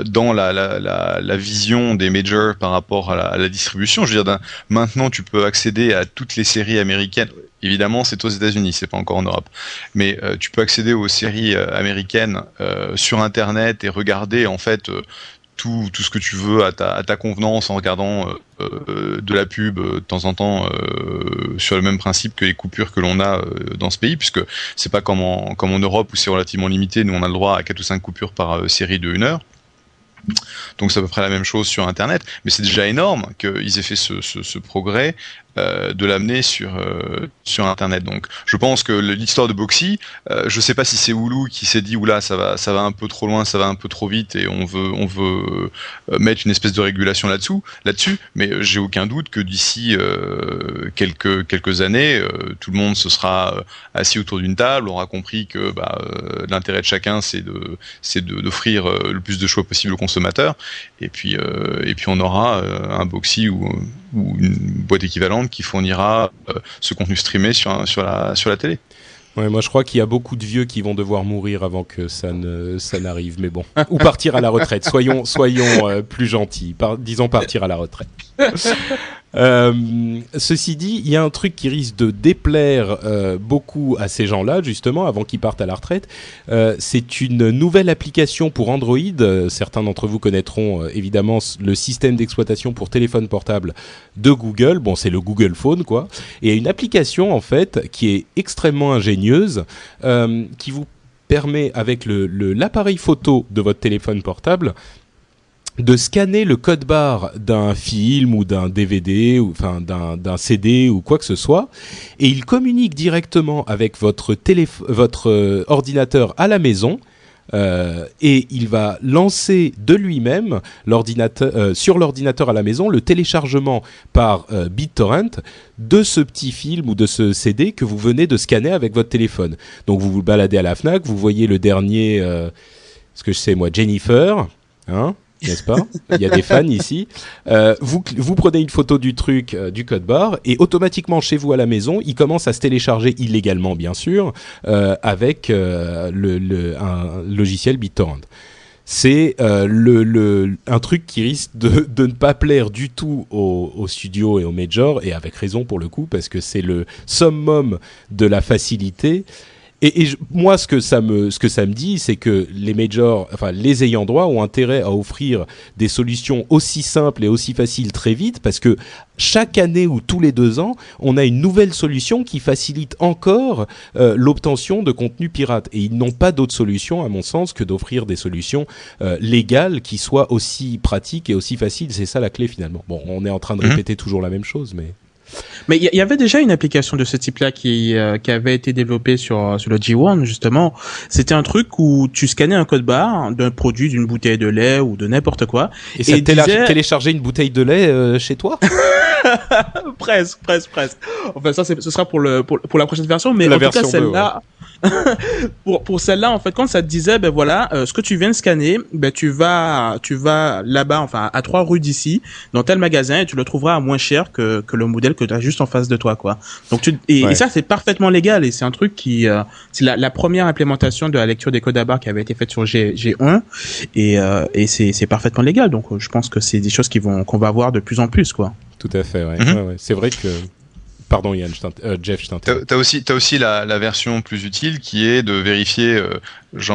dans la vision des majors par rapport à la distribution. Je veux dire, maintenant tu peux accéder à toutes les séries américaines. Évidemment, c'est aux États-Unis, c'est pas encore en Europe. Mais tu peux accéder aux séries américaines sur Internet et regarder en fait tout ce que tu veux à ta convenance en regardant de la pub de temps en temps sur le même principe que les coupures que l'on a dans ce pays, puisque c'est pas comme en Europe où c'est relativement limité. Nous, on a le droit à 4 ou 5 coupures par série de 1 heure. Donc c'est à peu près la même chose sur Internet, mais c'est déjà énorme qu'ils aient fait ce progrès de l'amener sur Internet. Donc je pense que l'histoire de Boxy, je sais pas si c'est Hulu qui s'est dit oula ça va un peu trop loin, ça va un peu trop vite et on veut mettre une espèce de régulation là-dessus, mais j'ai aucun doute que d'ici quelques années, tout le monde se sera assis autour d'une table, aura compris que l'intérêt de chacun c'est d'offrir le plus de choix possible aux consommateurs, et puis on aura un Boxy ou une boîte équivalente qui fournira ce contenu streamé sur la télé. Ouais, moi je crois qu'il y a beaucoup de vieux qui vont devoir mourir avant que ça n'arrive, mais bon. Ou partir à la retraite. Soyons plus gentils. Disons partir à la retraite. Ceci dit, il y a un truc qui risque de déplaire beaucoup à ces gens-là, justement, avant qu'ils partent à la retraite. C'est une nouvelle application pour Android. Certains d'entre vous connaîtront évidemment le système d'exploitation pour téléphone portable de Google. Bon, c'est le Google Phone, quoi. Et il y a une application, en fait, qui est extrêmement ingénieuse, qui vous permet, avec l'appareil photo de votre téléphone portable, de scanner le code barre d'un film ou d'un DVD ou enfin d'un CD ou quoi que ce soit, et il communique directement avec votre ordinateur à la maison, et il va lancer de lui-même sur l'ordinateur à la maison le téléchargement par BitTorrent de ce petit film ou de ce CD que vous venez de scanner avec votre téléphone. Donc vous vous baladez à la Fnac, vous voyez le dernier, ce que je sais moi, Jennifer, hein, n'est-ce pas? Il y a des fans ici. Vous prenez une photo du truc, du code barre, et automatiquement chez vous à la maison, il commence à se télécharger illégalement, bien sûr, avec un logiciel BitTorrent. C'est un truc qui risque de ne pas plaire du tout aux studios et aux majors, et avec raison pour le coup, parce que c'est le summum de la facilité. Moi, ce que ça me dit, c'est que les majors, enfin les ayants droit, ont intérêt à offrir des solutions aussi simples et aussi faciles très vite, parce que chaque année ou tous les 2 ans, on a une nouvelle solution qui facilite encore l'obtention de contenu pirate. Et ils n'ont pas d'autre solution, à mon sens, que d'offrir des solutions légales qui soient aussi pratiques et aussi faciles. C'est ça la clé finalement. Bon, on est en train de répéter toujours la même chose, mais... Mais il y avait déjà une application de ce type-là qui avait été développée sur le G1 justement. C'était un truc où tu scannais un code barre d'un produit, d'une bouteille de lait ou de n'importe quoi. Et ça téléchargeait une bouteille de lait chez toi? Presque. Enfin ça ce sera pour la prochaine version, mais en tout cas celle-là. pour celle-là, en fait, quand ça te disait, ben voilà, ce que tu viens de scanner, ben tu vas là-bas, enfin à 3 rues d'ici, dans tel magasin, et tu le trouveras à moins cher que le modèle que tu as juste en face de toi, quoi. Donc et ça c'est parfaitement légal, et c'est un truc qui c'est la première implémentation de la lecture des codes à barres qui avait été faite sur G1, et c'est parfaitement légal. Donc je pense que c'est des choses qu'on va voir de plus en plus, quoi. Tout à fait, ouais. Ouais. C'est vrai que... Pardon Yann, Jeff, je t'interromps. T'as aussi la version plus utile qui est de vérifier,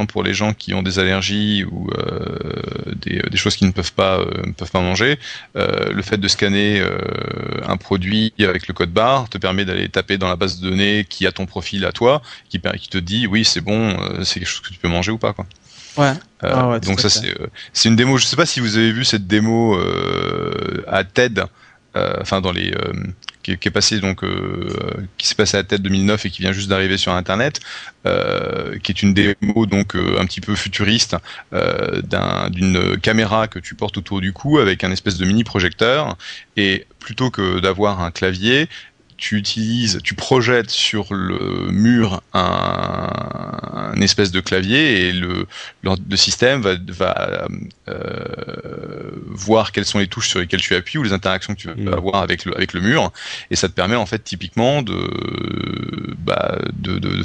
pour les gens qui ont des allergies ou des choses qu'ils ne peuvent pas manger, le fait de scanner un produit avec le code barre te permet d'aller taper dans la base de données qui a ton profil à toi, qui te dit oui c'est bon, c'est quelque chose que tu peux manger ou pas, quoi. Ouais. Donc ça c'est une démo. Je sais pas si vous avez vu cette démo à TED, enfin dans les qui est passé donc qui s'est passé à la tête 2009 et qui vient juste d'arriver sur Internet, qui est une démo donc un petit peu futuriste d'une caméra que tu portes autour du cou avec un espèce de mini projecteur, et plutôt que d'avoir un clavier, tu projettes sur le mur un espèce de clavier, et le système va voir quelles sont les touches sur lesquelles tu appuies ou les interactions que tu vas avoir avec le mur, et ça te permet en fait typiquement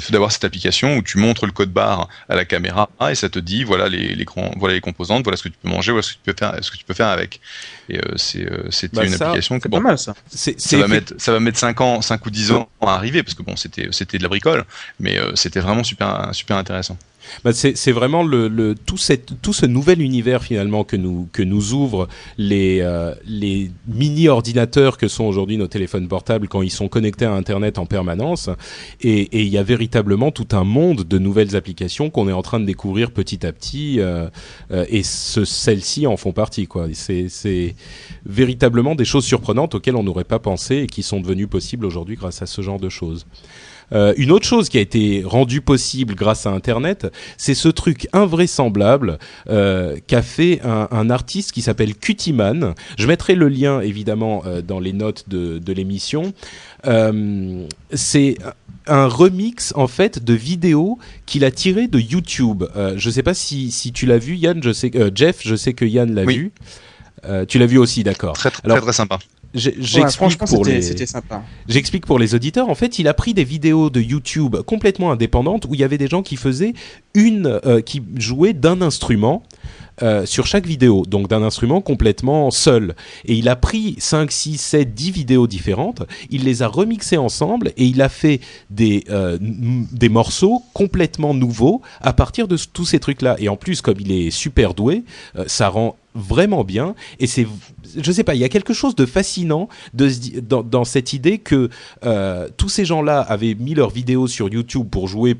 d'avoir cette application où tu montres le code barre à la caméra et ça te dit voilà les composantes, voilà ce que tu peux manger, voilà ce que tu peux faire avec. Et c'était une application c'est pas mal ça. Ça va mettre 5 ou 10 ans à arriver, parce que bon, c'était de la bricole, mais c'était vraiment super intéressant. C'est vraiment tout ce nouvel univers finalement que nous ouvrent les mini ordinateurs que sont aujourd'hui nos téléphones portables quand ils sont connectés à Internet en permanence, et il y a véritablement tout un monde de nouvelles applications qu'on est en train de découvrir petit à petit, et celles-ci en font partie, quoi. C'est véritablement des choses surprenantes auxquelles on n'aurait pas pensé et qui sont devenues possibles aujourd'hui grâce à ce genre de choses. Une autre chose qui a été rendue possible grâce à Internet, c'est ce truc invraisemblable qu'a fait un artiste qui s'appelle Cutiman. Je mettrai le lien évidemment dans les notes de l'émission. C'est un remix en fait de vidéos qu'il a tiré de YouTube. Je sais pas si tu l'as vu, Yann. Jeff, je sais que Yann l'a vu. Tu l'as vu aussi, d'accord. Très sympa. C'était sympa. J'explique pour les auditeurs. En fait, il a pris des vidéos de YouTube complètement indépendantes où il y avait des gens qui faisaient qui jouaient d'un instrument sur chaque vidéo, donc d'un instrument complètement seul. Et il a pris 5, 6, 7, 10 vidéos différentes, il les a remixées ensemble et il a fait des morceaux complètement nouveaux à partir de tous ces trucs-là. Et en plus, comme il est super doué, ça rend vraiment bien, et je sais pas, il y a quelque chose de fascinant dans cette idée que tous ces gens-là avaient mis leurs vidéos sur YouTube pour jouer,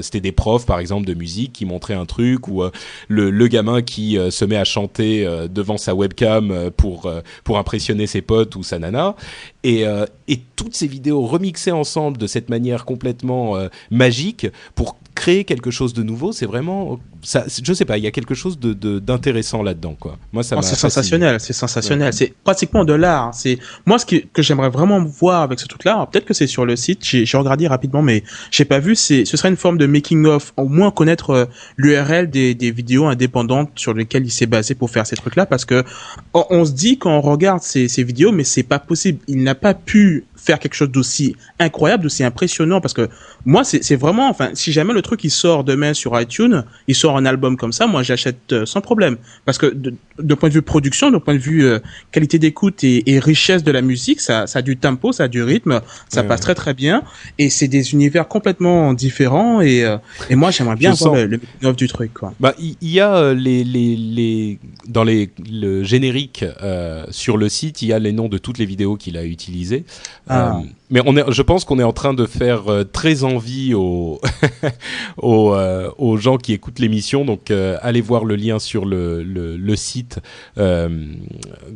c'était des profs par exemple de musique qui montraient un truc, ou le gamin qui se met à chanter devant sa webcam pour impressionner ses potes ou sa nana, et toutes ces vidéos remixées ensemble de cette manière complètement magique pour créer quelque chose de nouveau. C'est vraiment ça, je sais pas, il y a quelque chose d'intéressant là-dedans, quoi. Moi, ça m'a c'est sensationnel, Ouais. c'est pratiquement de l'art. C'est moi que j'aimerais vraiment voir avec ce truc-là. Alors, peut-être que c'est sur le site, j'ai regardé rapidement, mais j'ai pas vu. Ce serait une forme de making of, au moins connaître l'URL des vidéos indépendantes sur lesquelles il s'est basé pour faire ces trucs-là, parce que on se dit quand on regarde ces vidéos, mais c'est pas possible. Il n'a pas pu faire quelque chose d'aussi incroyable, d'aussi impressionnant, parce que moi c'est vraiment, enfin, si jamais le truc il sort demain sur iTunes, il sort un album comme ça, moi j'achète sans problème, parce que de point de vue production, de point de vue qualité d'écoute et richesse de la musique, ça a du tempo, ça a du rythme, ça passe très très bien, et c'est des univers complètement différents, et moi j'aimerais bien voir le making-of du truc, quoi. Bah, il y a dans le générique sur le site, il y a les noms de toutes les vidéos qu'il a utilisées. Mais je pense qu'on est en train de faire très envie aux gens qui écoutent l'émission. Donc, allez voir le lien sur le site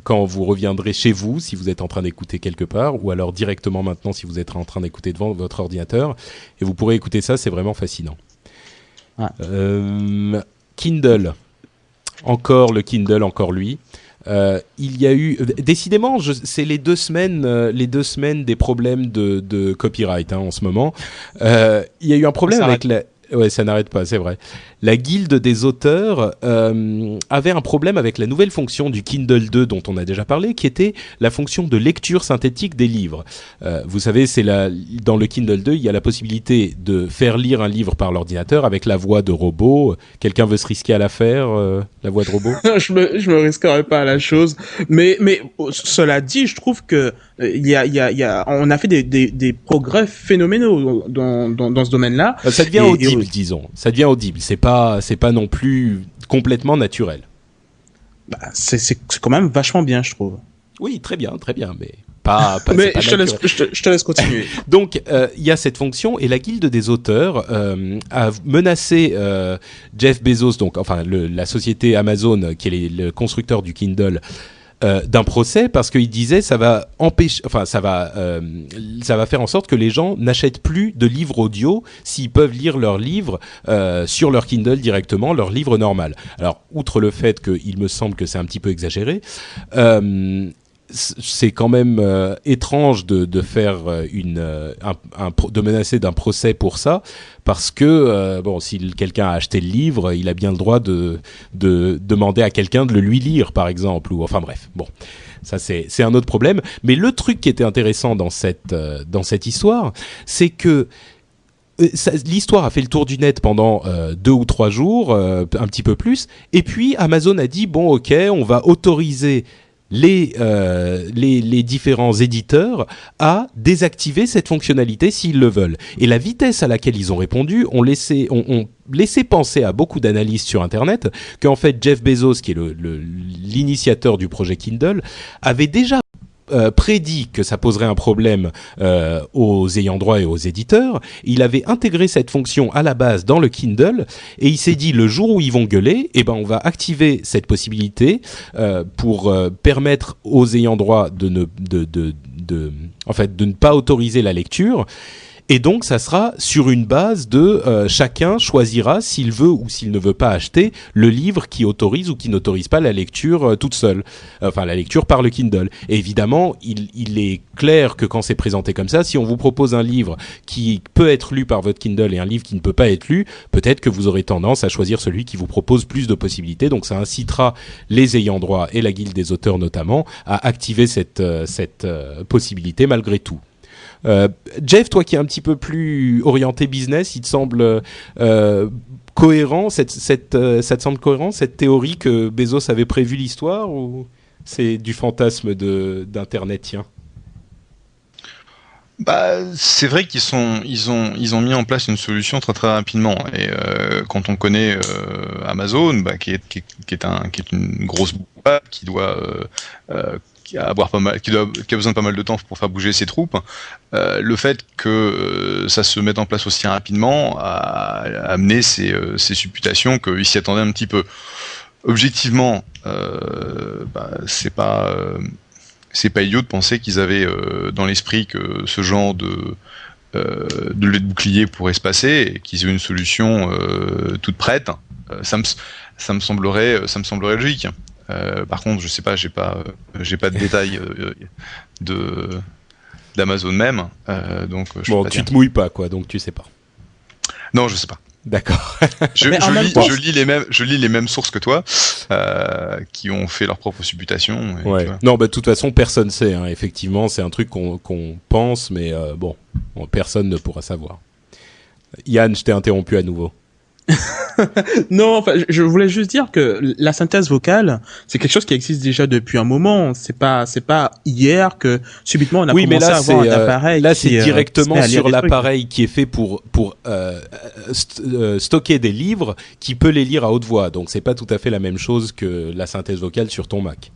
quand vous reviendrez chez vous, si vous êtes en train d'écouter quelque part, ou alors directement maintenant si vous êtes en train d'écouter devant votre ordinateur. Et vous pourrez écouter ça, c'est vraiment fascinant. Kindle. Encore le Kindle, encore lui. Il y a eu décidément, c'est les 2 semaines des problèmes de copyright en ce moment. Il y a eu un problème avec ça n'arrête pas, c'est vrai. La guilde des auteurs avait un problème avec la nouvelle fonction du Kindle 2 dont on a déjà parlé, qui était la fonction de lecture synthétique des livres. Vous savez, dans le Kindle 2, il y a la possibilité de faire lire un livre par l'ordinateur avec la voix de robot. Quelqu'un veut se risquer à la faire, la voix de robot? Je me risquerai pas à la chose, mais cela dit, je trouve que on a fait des progrès phénoménaux dans ce domaine-là. Ça devient audible, disons. Ça devient audible. C'est pas non plus complètement naturel. Bah, c'est quand même vachement bien, je trouve. Oui, très bien, mais pas mais pas je te laisse continuer. Donc, il y a cette fonction, et la guilde des auteurs a menacé Jeff Bezos, donc enfin la société Amazon, qui est le constructeur du Kindle, d'un procès parce qu'il disait ça va faire en sorte que les gens n'achètent plus de livres audio s'ils peuvent lire leurs livres sur leur Kindle directement, leur livre normal. Alors, outre le fait qu'il me semble que c'est un petit peu exagéré, c'est quand même étrange de faire de menacer d'un procès pour ça, parce que si quelqu'un a acheté le livre, il a bien le droit de demander à quelqu'un de le lui lire, par exemple, ou enfin bref. Bon, ça c'est un autre problème. Mais le truc qui était intéressant dans cette histoire, c'est que l'histoire a fait le tour du net pendant 2 ou 3 jours, un petit peu plus, et puis Amazon a dit bon, ok, on va autoriser les différents éditeurs à désactiver cette fonctionnalité s'ils le veulent. Et la vitesse à laquelle ils ont répondu ont laissé penser à beaucoup d'analystes sur Internet qu'en fait Jeff Bezos, qui est l'initiateur du projet Kindle, avait déjà prédit que ça poserait un problème aux ayants droit et aux éditeurs. Il avait intégré cette fonction à la base dans le Kindle et il s'est dit le jour où ils vont gueuler, on va activer cette possibilité pour permettre aux ayants droit de ne pas autoriser la lecture. Et donc, ça sera sur une base de chacun choisira s'il veut ou s'il ne veut pas acheter le livre qui autorise ou qui n'autorise pas la lecture toute seule. Enfin, la lecture par le Kindle. Et évidemment, il est clair que quand c'est présenté comme ça, si on vous propose un livre qui peut être lu par votre Kindle et un livre qui ne peut pas être lu, peut-être que vous aurez tendance à choisir celui qui vous propose plus de possibilités. Donc, ça incitera les ayants droit et la guilde des auteurs notamment à activer cette possibilité malgré tout. Jeff, toi qui es un petit peu plus orienté business, il te semble cohérent, ça te semble cohérent cette théorie que Bezos avait prévu l'histoire, ou c'est du fantasme d'internetien? C'est vrai qu'ils ont mis en place une solution très très rapidement, et quand on connaît Amazon, qui est une grosse boîte qui a besoin de pas mal de temps pour faire bouger ses troupes, le fait que ça se mette en place aussi rapidement a amené ces supputations qu'ils s'y attendaient un petit peu. Objectivement, c'est pas idiot de penser qu'ils avaient dans l'esprit que ce genre de lait de bouclier pourrait se passer et qu'ils aient une solution toute prête. Ça me semblerait logique. Par contre, je sais pas, j'ai pas de détails d'Amazon même, donc je peux pas tu dire. te mouilles pas, quoi, donc tu sais pas. Non, je sais pas. D'accord. Je lis les mêmes sources que toi, qui ont fait leurs propres supputations. Ouais. Non, de toute façon, personne sait. Hein. Effectivement, c'est un truc qu'on pense, mais personne ne pourra savoir. Yann, je t'ai interrompu à nouveau. Non, je voulais juste dire que la synthèse vocale, c'est quelque chose qui existe déjà depuis un moment. C'est pas hier que subitement on a commencé à avoir un appareil. Là, c'est directement sur l'appareil qui est fait pour stocker des livres, qui peut les lire à haute voix. Donc, c'est pas tout à fait la même chose que la synthèse vocale sur ton Mac.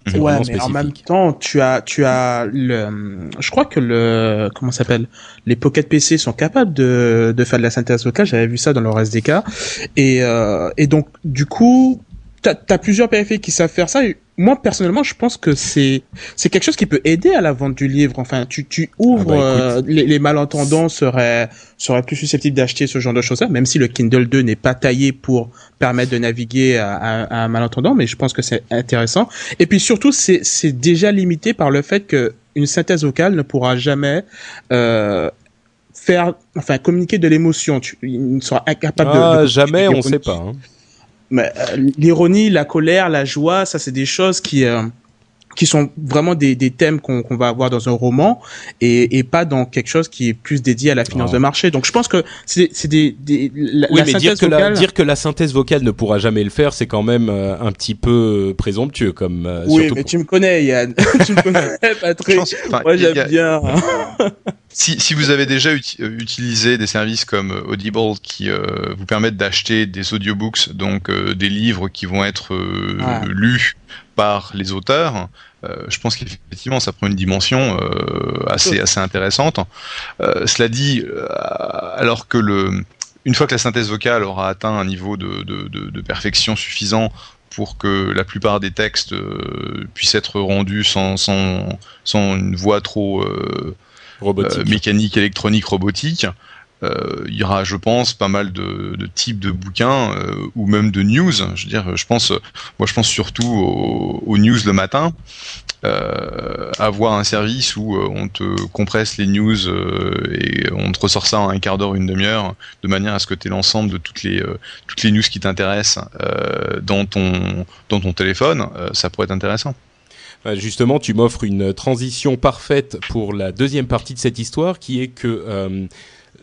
C'est ouais, mais en même temps, tu as je crois que comment ça s'appelle, les Pocket PC sont capables de faire de la synthèse vocale. J'avais vu ça dans leur SDK, et donc du coup, t'as plusieurs périphériques qui savent faire ça. Et moi personnellement, je pense que c'est quelque chose qui peut aider à la vente du livre. Enfin, tu ouvres les malentendants seraient plus susceptibles d'acheter ce genre de choses-là, même si le Kindle 2 n'est pas taillé pour permettre de naviguer à un malentendant, mais je pense que c'est intéressant. Et puis surtout, c'est déjà limité par le fait que une synthèse vocale ne pourra jamais communiquer de l'émotion. Il ne sera incapable de jamais, on sait pas. Hein. Mais l'ironie, la colère, la joie, ça c'est des choses qui sont vraiment des thèmes qu'on va avoir dans un roman et pas dans quelque chose qui est plus dédié à la finance de marché. Donc je pense que c'est dire que la synthèse vocale ne pourra jamais le faire, c'est quand même un petit peu présomptueux comme. Oui, mais tu me connais, Yann. Tu me connais, Patrick. Moi j'aime bien. Si vous avez déjà utilisé des services comme Audible qui vous permettent d'acheter des audiobooks, donc des livres qui vont être lus par les auteurs, je pense qu'effectivement ça prend une dimension assez intéressante. Cela dit, alors que une fois que la synthèse vocale aura atteint un niveau de perfection suffisant pour que la plupart des textes puissent être rendus sans une voix trop mécanique, électronique, robotique. Il y aura, je pense, pas mal de types de bouquins ou même de news. Je veux dire, je pense surtout aux news le matin. Avoir un service où on te compresse les news et on te ressort ça en un quart d'heure, une demi-heure, de manière à ce que tu aies l'ensemble de toutes les news qui t'intéressent dans ton téléphone, ça pourrait être intéressant. Justement, tu m'offres une transition parfaite pour la deuxième partie de cette histoire, qui est que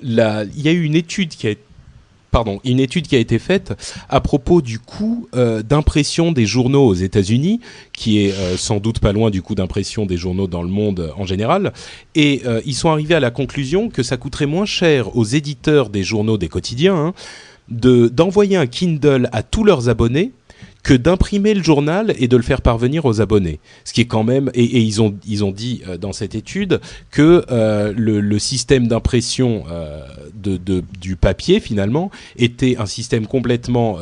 il y a eu une étude qui a été faite à propos du coût d'impression des journaux aux États-Unis, qui est sans doute pas loin du coût d'impression des journaux dans le monde en général. Et ils sont arrivés à la conclusion que ça coûterait moins cher aux éditeurs des journaux des quotidiens d'envoyer un Kindle à tous leurs abonnés que d'imprimer le journal et de le faire parvenir aux abonnés. Ce qui est quand même... Et ils ont dit dans cette étude que le système d'impression du papier, finalement, était un système complètement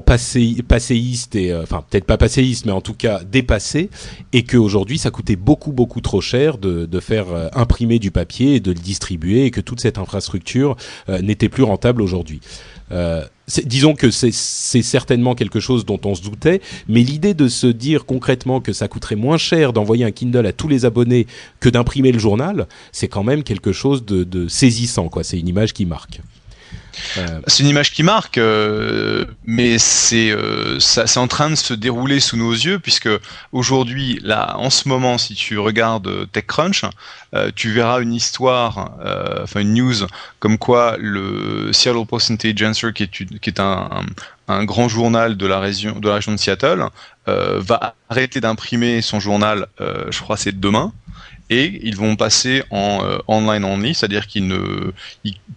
passéiste, et enfin peut-être pas passéiste, mais en tout cas dépassé, et qu'aujourd'hui ça coûtait beaucoup trop cher de faire imprimer du papier et de le distribuer, et que toute cette infrastructure n'était plus rentable aujourd'hui. Disons que c'est certainement quelque chose dont on se doutait, mais l'idée de se dire concrètement que ça coûterait moins cher d'envoyer un Kindle à tous les abonnés que d'imprimer le journal, c'est quand même quelque chose de saisissant, quoi. C'est une image qui marque. C'est une image qui marque, mais c'est en train de se dérouler sous nos yeux, puisque aujourd'hui, là, en ce moment, si tu regardes TechCrunch, tu verras une histoire, une news, comme quoi le Seattle Post Intelligencer, qui est un grand journal de la région de Seattle, va arrêter d'imprimer son journal, je crois c'est demain. Et ils vont passer en online only, c'est-à-dire qu'ils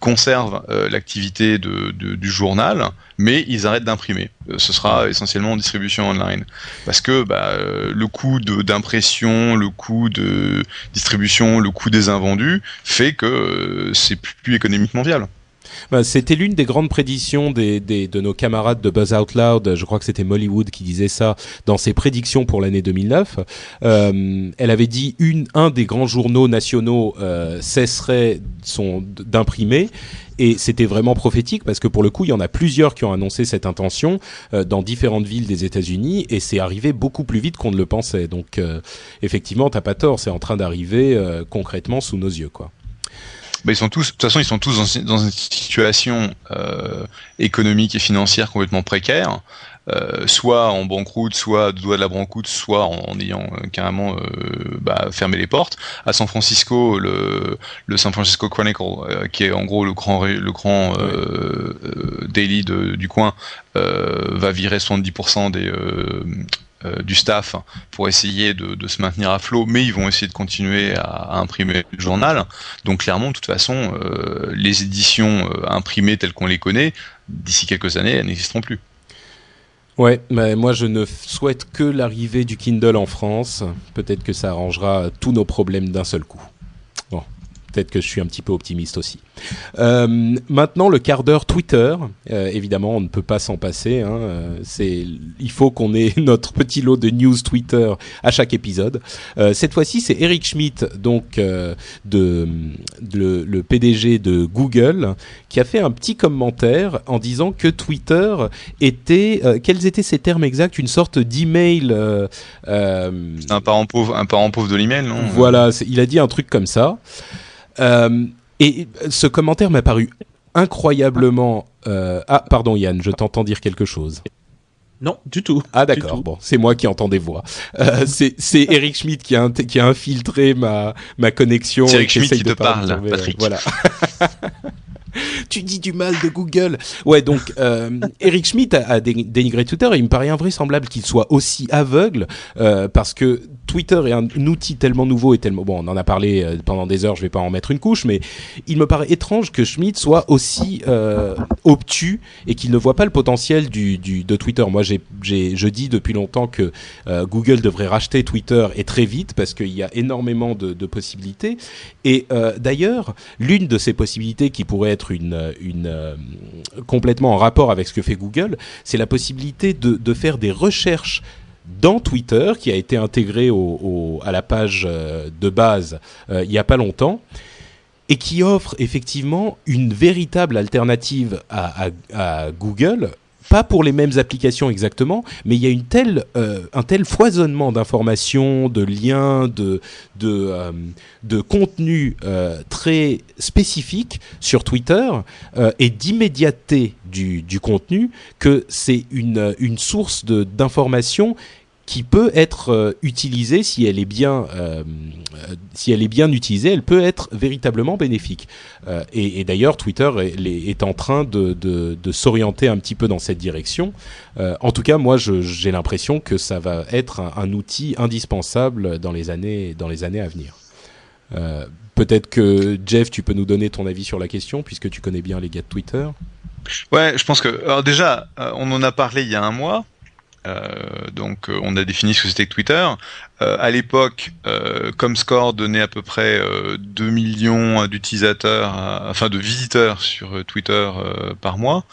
conservent l'activité du journal, mais ils arrêtent d'imprimer. Ce sera essentiellement en distribution online. Parce que le coût d'impression, le coût de distribution, le coût des invendus fait que c'est plus économiquement viable. C'était l'une des grandes prédictions de nos camarades de Buzz Out Loud. Je crois que c'était Molly Wood qui disait ça dans ses prédictions pour l'année 2009. Elle avait dit un des grands journaux nationaux cesserait d'imprimer. Et c'était vraiment prophétique parce que pour le coup, il y en a plusieurs qui ont annoncé cette intention dans différentes villes des États-Unis, et c'est arrivé beaucoup plus vite qu'on ne le pensait. Donc effectivement, t'as pas tort, c'est en train d'arriver concrètement sous nos yeux, quoi. De toute façon, ils sont tous dans une situation économique et financière complètement précaire, soit en banqueroute, soit de doigt de la banqueroute, soit en ayant carrément fermé les portes. À San Francisco, le San Francisco Chronicle, qui est en gros le grand daily du coin, va virer 70% du staff pour essayer de se maintenir à flot, mais ils vont essayer de continuer à imprimer le journal. Donc clairement, de toute façon, les éditions imprimées telles qu'on les connaît, d'ici quelques années, elles n'existeront plus. Ouais, mais moi je ne souhaite que l'arrivée du Kindle en France. Peut-être que ça arrangera tous nos problèmes d'un seul coup. Bon, peut-être que je suis un petit peu optimiste aussi. Maintenant, le quart d'heure Twitter. Évidemment, on ne peut pas s'en passer. Il faut qu'on ait notre petit lot de news Twitter à chaque épisode. Cette fois-ci, c'est Eric Schmidt, donc le PDG de Google, qui a fait un petit commentaire en disant que Twitter était, quels étaient ses termes exacts, une sorte d'email. Un parent pauvre de l'email, non ? Voilà, il a dit un truc comme ça. Et ce commentaire m'a paru incroyablement... Ah, pardon Yann, je t'entends dire quelque chose. Non, du tout. Ah d'accord, bon, c'est moi qui entends des voix. C'est Eric Schmidt qui a infiltré ma connexion. C'est Eric Schmidt qui te parle, Patrick. Voilà. Tu dis du mal de Google. Ouais, donc Eric Schmidt a dénigré Twitter, et il me paraît invraisemblable qu'il soit aussi aveugle, parce que Twitter est un outil tellement nouveau et tellement... Bon, on en a parlé pendant des heures, je vais pas en mettre une couche, mais il me paraît étrange que Schmidt soit aussi obtus et qu'il ne voit pas le potentiel de Twitter. Moi, je dis depuis longtemps que Google devrait racheter Twitter et très vite parce qu'il y a énormément de possibilités. Et d'ailleurs, l'une de ces possibilités qui pourrait être complètement en rapport avec ce que fait Google, c'est la possibilité de faire des recherches dans Twitter, qui a été intégré à la page de base il n'y a pas longtemps, et qui offre effectivement une véritable alternative à Google, pas pour les mêmes applications exactement, mais il y a un tel foisonnement d'informations, de liens, de contenus très spécifiques sur Twitter et d'immédiateté du contenu que c'est une source d'informations qui peut être utilisée si elle est bien utilisée, elle peut être véritablement bénéfique. Et d'ailleurs, Twitter est en train de s'orienter un petit peu dans cette direction. En tout cas, moi, j'ai l'impression que ça va être un outil indispensable dans les années à venir. Peut-être que Jeff, tu peux nous donner ton avis sur la question, puisque tu connais bien les gars de Twitter. Ouais, je pense que... Alors déjà, on en a parlé il y a un mois. Donc on a défini ce que c'était que Twitter. À l'époque, Comscore donnait à peu près 2 millions d'utilisateurs, enfin de visiteurs sur Twitter par mois.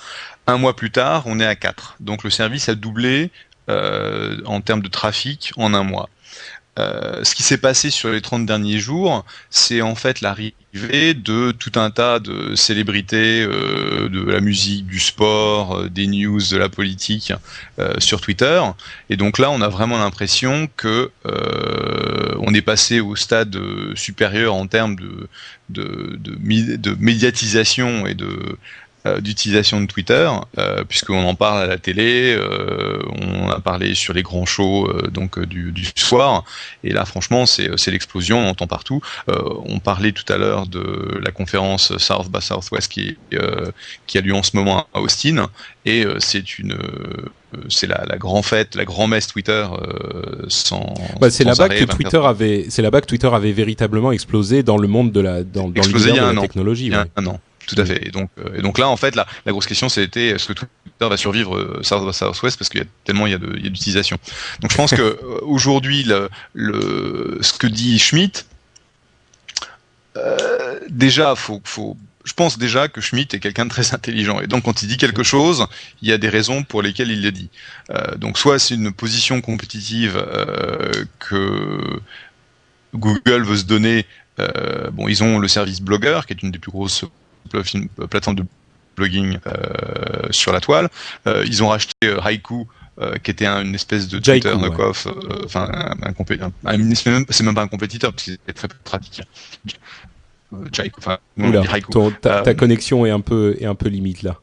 Un mois plus tard, on est à 4. Donc le service a doublé en termes de trafic en un mois. Ce qui s'est passé sur les 30 derniers jours, c'est en fait l'arrivée de tout un tas de célébrités de la musique, du sport, des news, de la politique sur Twitter. Et donc là, on a vraiment l'impression que on est passé au stade supérieur en termes de médiatisation et d'utilisation de Twitter, puisqu'on en parle à la télé, on a parlé sur les grands shows du soir, et là franchement c'est l'explosion, on entend partout. On parlait tout à l'heure de la conférence South by Southwest qui a lieu en ce moment à Austin, et c'est la grande fête, la grand-messe Twitter c'est là-bas que Twitter avait véritablement explosé dans le monde dans l'univers de la technologie. Il y a un an. Tout à fait. Et donc là, en fait, la grosse question, c'était est-ce que Twitter va survivre South by Southwest, parce qu'il y a d'utilisation. Donc je pense que aujourd'hui, ce que dit Schmidt, déjà, je pense déjà que Schmidt est quelqu'un de très intelligent. Et donc quand il dit quelque chose, il y a des raisons pour lesquelles il le dit. Donc soit c'est une position compétitive que Google veut se donner. Ils ont le service Blogger, qui est une des plus grosses plateforme de blogging sur la toile. Ils ont racheté Haiku, qui était une espèce de Twitter knock-off, c'est même pas un compétiteur parce qu'il est très peu pratique. Haiku. Ta connexion est un peu limite là.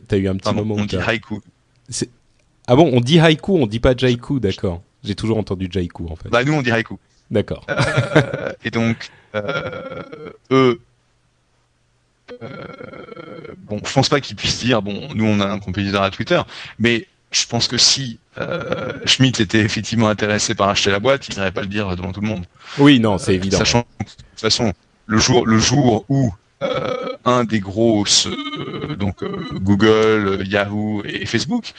T'as eu un petit moment. On dit Haiku. Ah bon, on dit Haiku, on dit pas Jaiku, d'accord. J'ai toujours entendu Jaiku en fait. Nous on dit Haiku. D'accord. Et donc eux. Je pense pas qu'ils puissent dire nous on a un compétiteur à Twitter, mais je pense que si Schmidt était effectivement intéressé par acheter la boîte, il n'irait pas le dire devant tout le monde. Oui, non, c'est évident. Sachant que, de toute façon, le jour où un des grosses, Google, Yahoo et Facebook,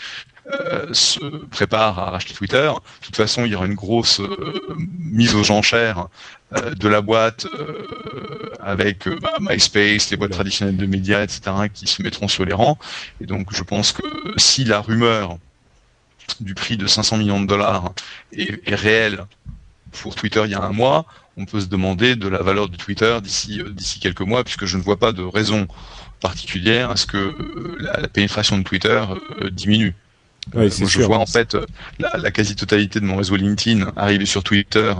se prépare à racheter Twitter, de toute façon, il y aura une grosse mise aux enchères de la boîte avec MySpace, les boîtes traditionnelles de médias, etc., qui se mettront sur les rangs. Et donc, je pense que si la rumeur du prix de 500 millions de dollars est réelle pour Twitter il y a un mois, on peut se demander de la valeur de Twitter d'ici quelques mois, puisque je ne vois pas de raison particulière à ce que la pénétration de Twitter diminue. Oui, c'est sûr. Je vois en fait la quasi-totalité de mon réseau LinkedIn arriver sur Twitter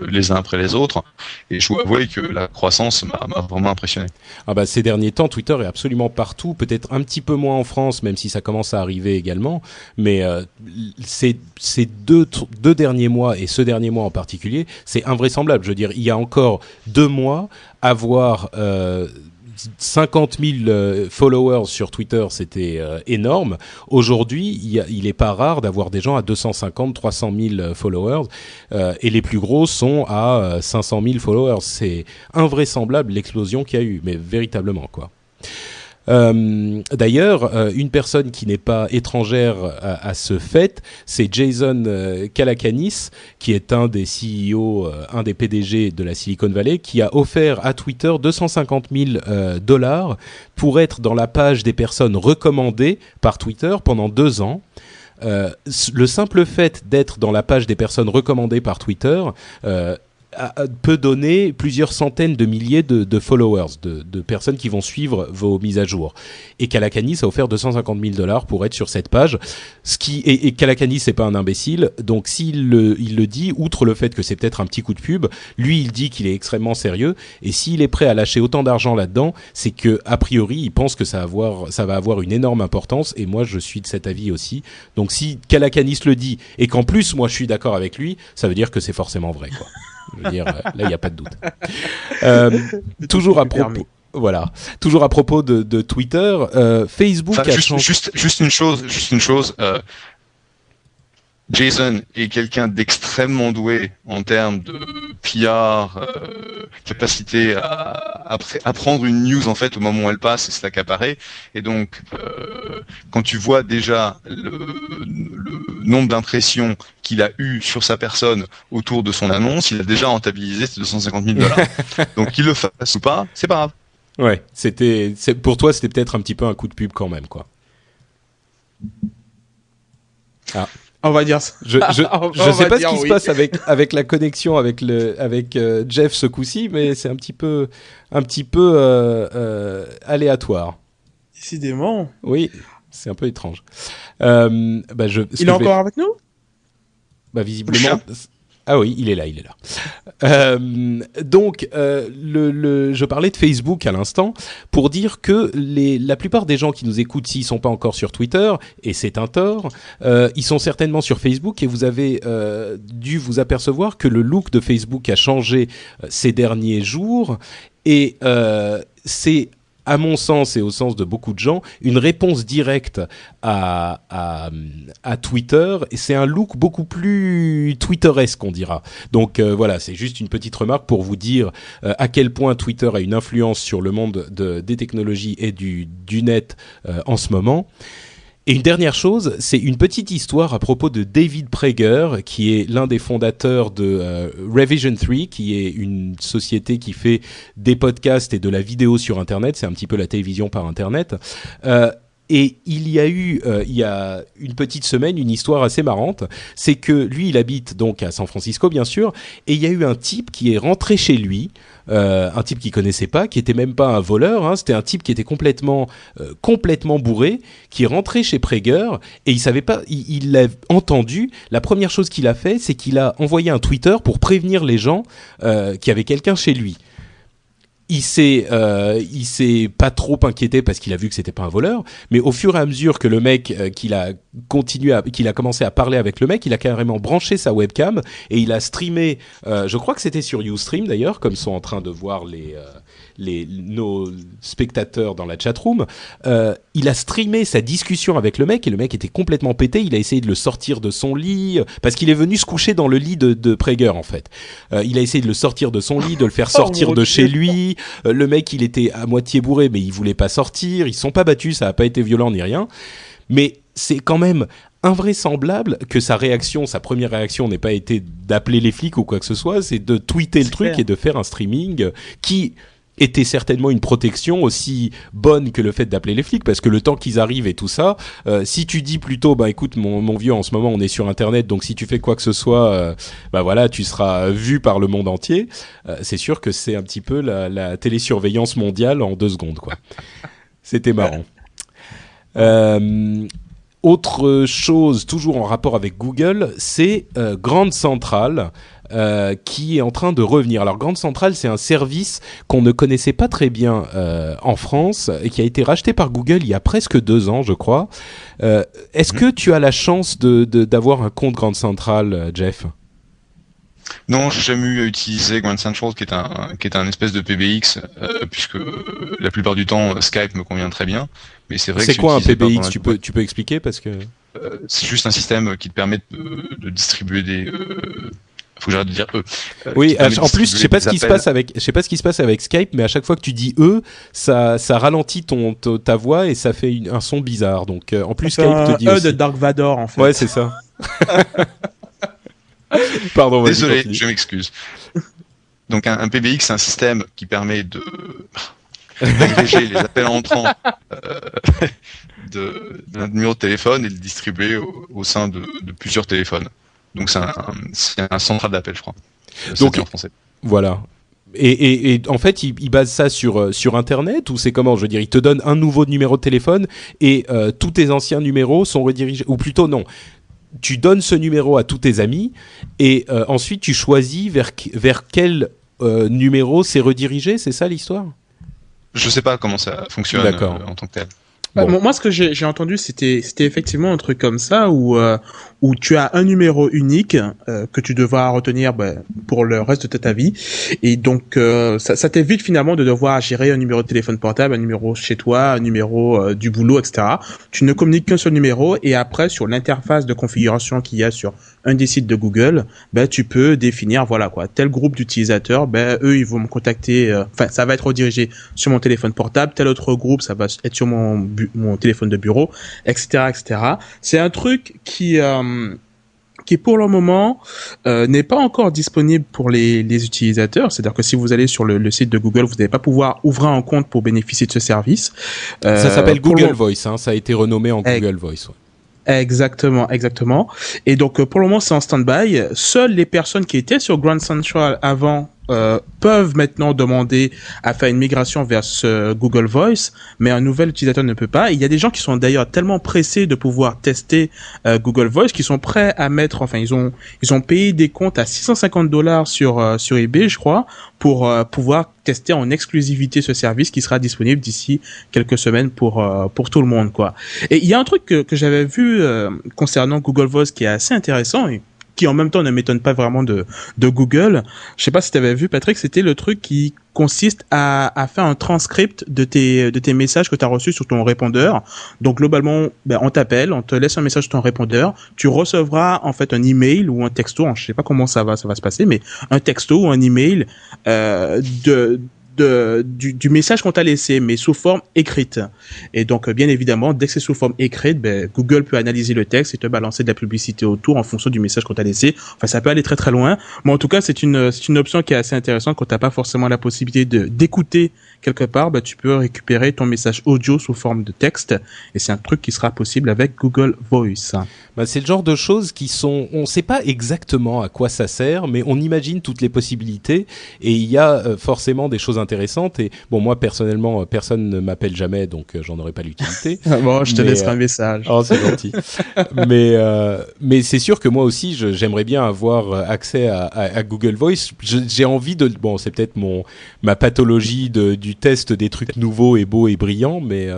les uns après les autres, et je dois avouer que la croissance m'a vraiment impressionné. Ces derniers temps, Twitter est absolument partout, peut-être un petit peu moins en France, même si ça commence à arriver également, mais ces deux derniers mois, et ce dernier mois en particulier, c'est invraisemblable. Je veux dire, il y a encore 2 mois, avoir 50 000 followers sur Twitter, c'était énorme. Aujourd'hui, il est pas rare d'avoir des gens à 250, 300 000 followers, et les plus gros sont à 500 000 followers. C'est invraisemblable l'explosion qu'il y a eu, mais véritablement, quoi. D'ailleurs, une personne qui n'est pas étrangère à ce fait, c'est Jason Calacanis, qui est un des CEO, un des PDG de la Silicon Valley, qui a offert à Twitter 250 000 $ pour être dans la page des personnes recommandées par Twitter pendant 2 ans. Le simple fait d'être dans la page des personnes recommandées par Twitter peut donner plusieurs centaines de milliers de followers, de personnes qui vont suivre vos mises à jour. Et Calacanis a offert 250 000 $ pour être sur cette page. Et Calacanis, c'est pas un imbécile, donc il le dit, outre le fait que c'est peut-être un petit coup de pub, lui il dit qu'il est extrêmement sérieux, et s'il est prêt à lâcher autant d'argent là-dedans, c'est que a priori il pense que ça va avoir une énorme importance, et moi je suis de cet avis aussi. Donc si Calacanis le dit, et qu'en plus moi je suis d'accord avec lui, ça veut dire que c'est forcément vrai, quoi. Je veux dire, là, il n'y a pas de doute. Toujours à propos de Twitter, Facebook a changé... Juste une chose. Jason est quelqu'un d'extrêmement doué en termes de PR, capacité à prendre une news en fait au moment où elle passe et se l'accaparer. Et donc, quand tu vois déjà le nombre d'impressions qu'il a eu sur sa personne autour de son annonce, il a déjà rentabilisé ces 250 000 $. Donc qu'il le fasse ou pas, c'est pas grave. Ouais, pour toi, c'était peut-être un petit peu un coup de pub quand même, quoi. Ah. On va dire ça. Je sais pas ce qui se passe avec la connexion avec Jeff ce coup-ci, mais c'est un petit peu aléatoire. Décidément. Oui, c'est un peu étrange. Il est encore avec nous ? Bah visiblement. Ah oui, il est là. Donc, je parlais de Facebook à l'instant pour dire que la plupart des gens qui nous écoutent, s'ils sont pas encore sur Twitter, et c'est un tort, ils sont certainement sur Facebook, et vous avez dû vous apercevoir que le look de Facebook a changé ces derniers jours, et c'est, à mon sens et au sens de beaucoup de gens, une réponse directe à Twitter, et c'est un look beaucoup plus twitteresque, on dira. Donc voilà, c'est juste une petite remarque pour vous dire à quel point Twitter a une influence sur le monde des technologies et du net en ce moment. Et une dernière chose, c'est une petite histoire à propos de David Prager, qui est l'un des fondateurs de Revision 3, qui est une société qui fait des podcasts et de la vidéo sur Internet. C'est un petit peu la télévision par Internet. Et il y a eu, il y a une petite semaine, une histoire assez marrante. C'est que lui, il habite donc à San Francisco, bien sûr, et il y a eu un type qui est rentré chez lui, un type qu'il connaissait pas, qui était même pas un voleur, hein, c'était un type qui était complètement bourré, qui est rentré chez Prager, et il savait pas, il l'a entendu. La première chose qu'il a fait, c'est qu'il a envoyé un Twitter pour prévenir les gens qu'il y avait quelqu'un chez lui. Il s'est pas trop inquiété parce qu'il a vu que c'était pas un voleur, mais au fur et à mesure que le mec qu'il a commencé à parler avec le mec, il a carrément branché sa webcam et il a streamé. Je crois que c'était sur Ustream d'ailleurs, comme sont en train de voir nos spectateurs dans la chatroom. Il a streamé sa discussion avec le mec et le mec était complètement pété. Il a essayé de le sortir de son lit parce qu'il est venu se coucher dans le lit de Prager en fait. Il a essayé de le sortir de son lit, de le faire sortir de chez lui. Le mec, il était à moitié bourré, mais il voulait pas sortir. Ils se sont pas battus, ça a pas été violent ni rien. Mais c'est quand même invraisemblable que sa première réaction n'ait pas été d'appeler les flics ou quoi que ce soit. C'est de tweeter le truc et de faire un streaming qui était certainement une protection aussi bonne que le fait d'appeler les flics, parce que le temps qu'ils arrivent et tout ça, si tu dis plutôt, bah écoute mon vieux, en ce moment on est sur internet, donc si tu fais quoi que ce soit, bah voilà, tu seras vu par le monde entier, c'est sûr que c'est un petit peu la télésurveillance mondiale en 2 secondes, quoi. C'était marrant. Autre chose, toujours en rapport avec Google, c'est Grand Central, qui est en train de revenir. Alors Grand Central, c'est un service qu'on ne connaissait pas très bien en France et qui a été racheté par Google il y a presque 2 ans, je crois. Est-ce que tu as la chance d'avoir un compte Grand Central, Jeff ? Non, j'ai jamais eu à utiliser Grand Central, qui est un espèce de PBX, puisque la plupart du temps Skype me convient très bien. Mais c'est vrai C'est que quoi un j'utilisais pas PBX? pendant Tu peux expliquer parce que. c'est juste un système qui te permet de distribuer des. Faut que j'arrête de dire eux. Oui, en plus, je sais pas ce qui se passe avec Skype, mais à chaque fois que tu dis ça ralentit ta voix et ça fait un son bizarre. Donc, en plus, Skype te dit aussi. De Dark Vador, en fait. Ouais, c'est ça. Pardon. Désolé, continue. je m'excuse. Donc, un PBX, c'est un système qui permet d'agréger les appels entrants d'un numéro de téléphone et de le distribuer au sein de plusieurs téléphones. Donc c'est un central d'appel, je crois. Donc en français. Voilà. Et en fait, il base ça sur Internet ou c'est comment? Je veux dire, il te donne un nouveau numéro de téléphone et tous tes anciens numéros sont redirigés. Ou plutôt non, tu donnes ce numéro à tous tes amis et ensuite tu choisis vers quel numéro c'est redirigé. C'est ça l'histoire? Je sais pas comment ça fonctionne en tant que tel. Bon. Moi, ce que j'ai entendu, c'était effectivement un truc comme ça où tu as un numéro unique que tu devras retenir pour le reste de ta vie. Et donc, ça t'évite finalement de devoir gérer un numéro de téléphone portable, un numéro chez toi, un numéro du boulot, etc. Tu ne communiques qu'un seul numéro et après, sur l'interface de configuration qu'il y a sur un des sites de Google, tu peux définir, voilà quoi, tel groupe d'utilisateurs, eux, ils vont me contacter, ça va être redirigé sur mon téléphone portable, tel autre groupe, ça va être sur mon téléphone de bureau, etc., etc. C'est un truc qui pour le moment n'est pas encore disponible pour les utilisateurs. C'est-à-dire que si vous allez sur le site de Google, vous n'allez pas pouvoir ouvrir un compte pour bénéficier de ce service. Ça s'appelle Google Voice, hein, ça a été renommé en Google Voice. Ouais. Exactement. Et donc pour le moment c'est en stand-by. Seules les personnes qui étaient sur Grand Central avant peuvent maintenant demander à faire une migration vers ce Google Voice, mais un nouvel utilisateur ne peut pas. Et il y a des gens qui sont d'ailleurs tellement pressés de pouvoir tester Google Voice qu'ils sont prêts à mettre, ils ont payé des comptes à $650 sur eBay, je crois, pour pouvoir tester en exclusivité ce service qui sera disponible d'ici quelques semaines pour tout le monde, quoi. Et il y a un truc que j'avais vu concernant Google Voice qui est assez intéressant et qui en même temps ne m'étonne pas vraiment de Google. Je sais pas si tu avais vu, Patrick, c'était le truc qui consiste à faire un transcript de tes messages que tu as reçus sur ton répondeur. Donc globalement, on t'appelle, on te laisse un message sur ton répondeur, tu recevras en fait un email ou un texto, je sais pas comment ça va se passer, mais un texto ou un email du message qu'on t'a laissé, mais sous forme écrite. Et donc, bien évidemment, dès que c'est sous forme écrite, Google peut analyser le texte et te balancer de la publicité autour en fonction du message qu'on t'a laissé. Enfin, ça peut aller très très loin. Mais en tout cas, c'est une option qui est assez intéressante quand t'as pas forcément la possibilité d'écouter quelque part. Tu peux récupérer ton message audio sous forme de texte. Et c'est un truc qui sera possible avec Google Voice. C'est le genre de choses on sait pas exactement à quoi ça sert, mais on imagine toutes les possibilités. Et il y a forcément des choses intéressantes. Et bon, moi personnellement, personne ne m'appelle jamais, donc j'en aurais pas l'utilité. Bon, je te laisserai un message. Oh, c'est gentil. mais c'est sûr que moi aussi, j'aimerais bien avoir accès à Google Voice. J'ai envie bon, c'est peut-être ma pathologie du test des trucs nouveaux et beaux et brillants, mais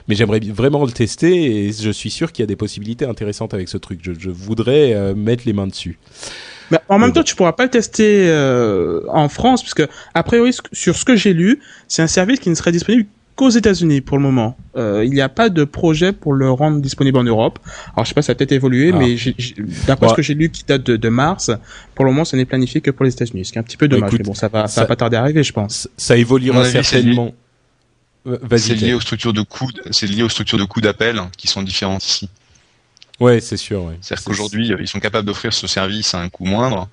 j'aimerais vraiment le tester et je suis sûr qu'il y a des possibilités intéressantes avec ce truc. Je voudrais mettre les mains dessus. Mais en même temps, tu pourras pas le tester en France, puisque a priori, sur ce que j'ai lu, c'est un service qui ne serait disponible qu'aux États-Unis pour le moment. Il n'y a pas de projet pour le rendre disponible en Europe. Alors je sais pas, ça a peut-être évolué, mais d'après ce que j'ai lu qui date de mars, pour le moment, ça n'est planifié que pour les États-Unis. Ce qui est un petit peu dommage, mais bon, ça va pas tarder à arriver, je pense. Ça évoluera certainement. C'est lié aux structures de coûts d'appel qui sont différentes ici. Ouais, c'est sûr. Ouais. C'est-à-dire qu'aujourd'hui, ils sont capables d'offrir ce service à un coût moindre,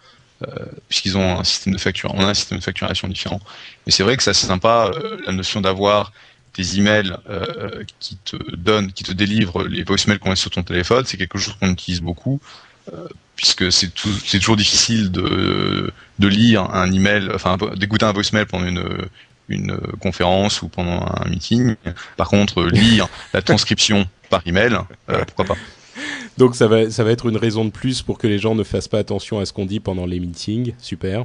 puisqu'ils ont un système de facturation différent. Mais c'est vrai que ça c'est sympa, la notion d'avoir des emails qui te délivrent les voicemails qu'on a sur ton téléphone, c'est quelque chose qu'on utilise beaucoup, puisque c'est toujours difficile de lire un email, d'écouter un voicemail pendant une conférence ou pendant un meeting. Par contre, lire la transcription par email, pourquoi pas. Donc ça va être une raison de plus pour que les gens ne fassent pas attention à ce qu'on dit pendant les meetings. Super.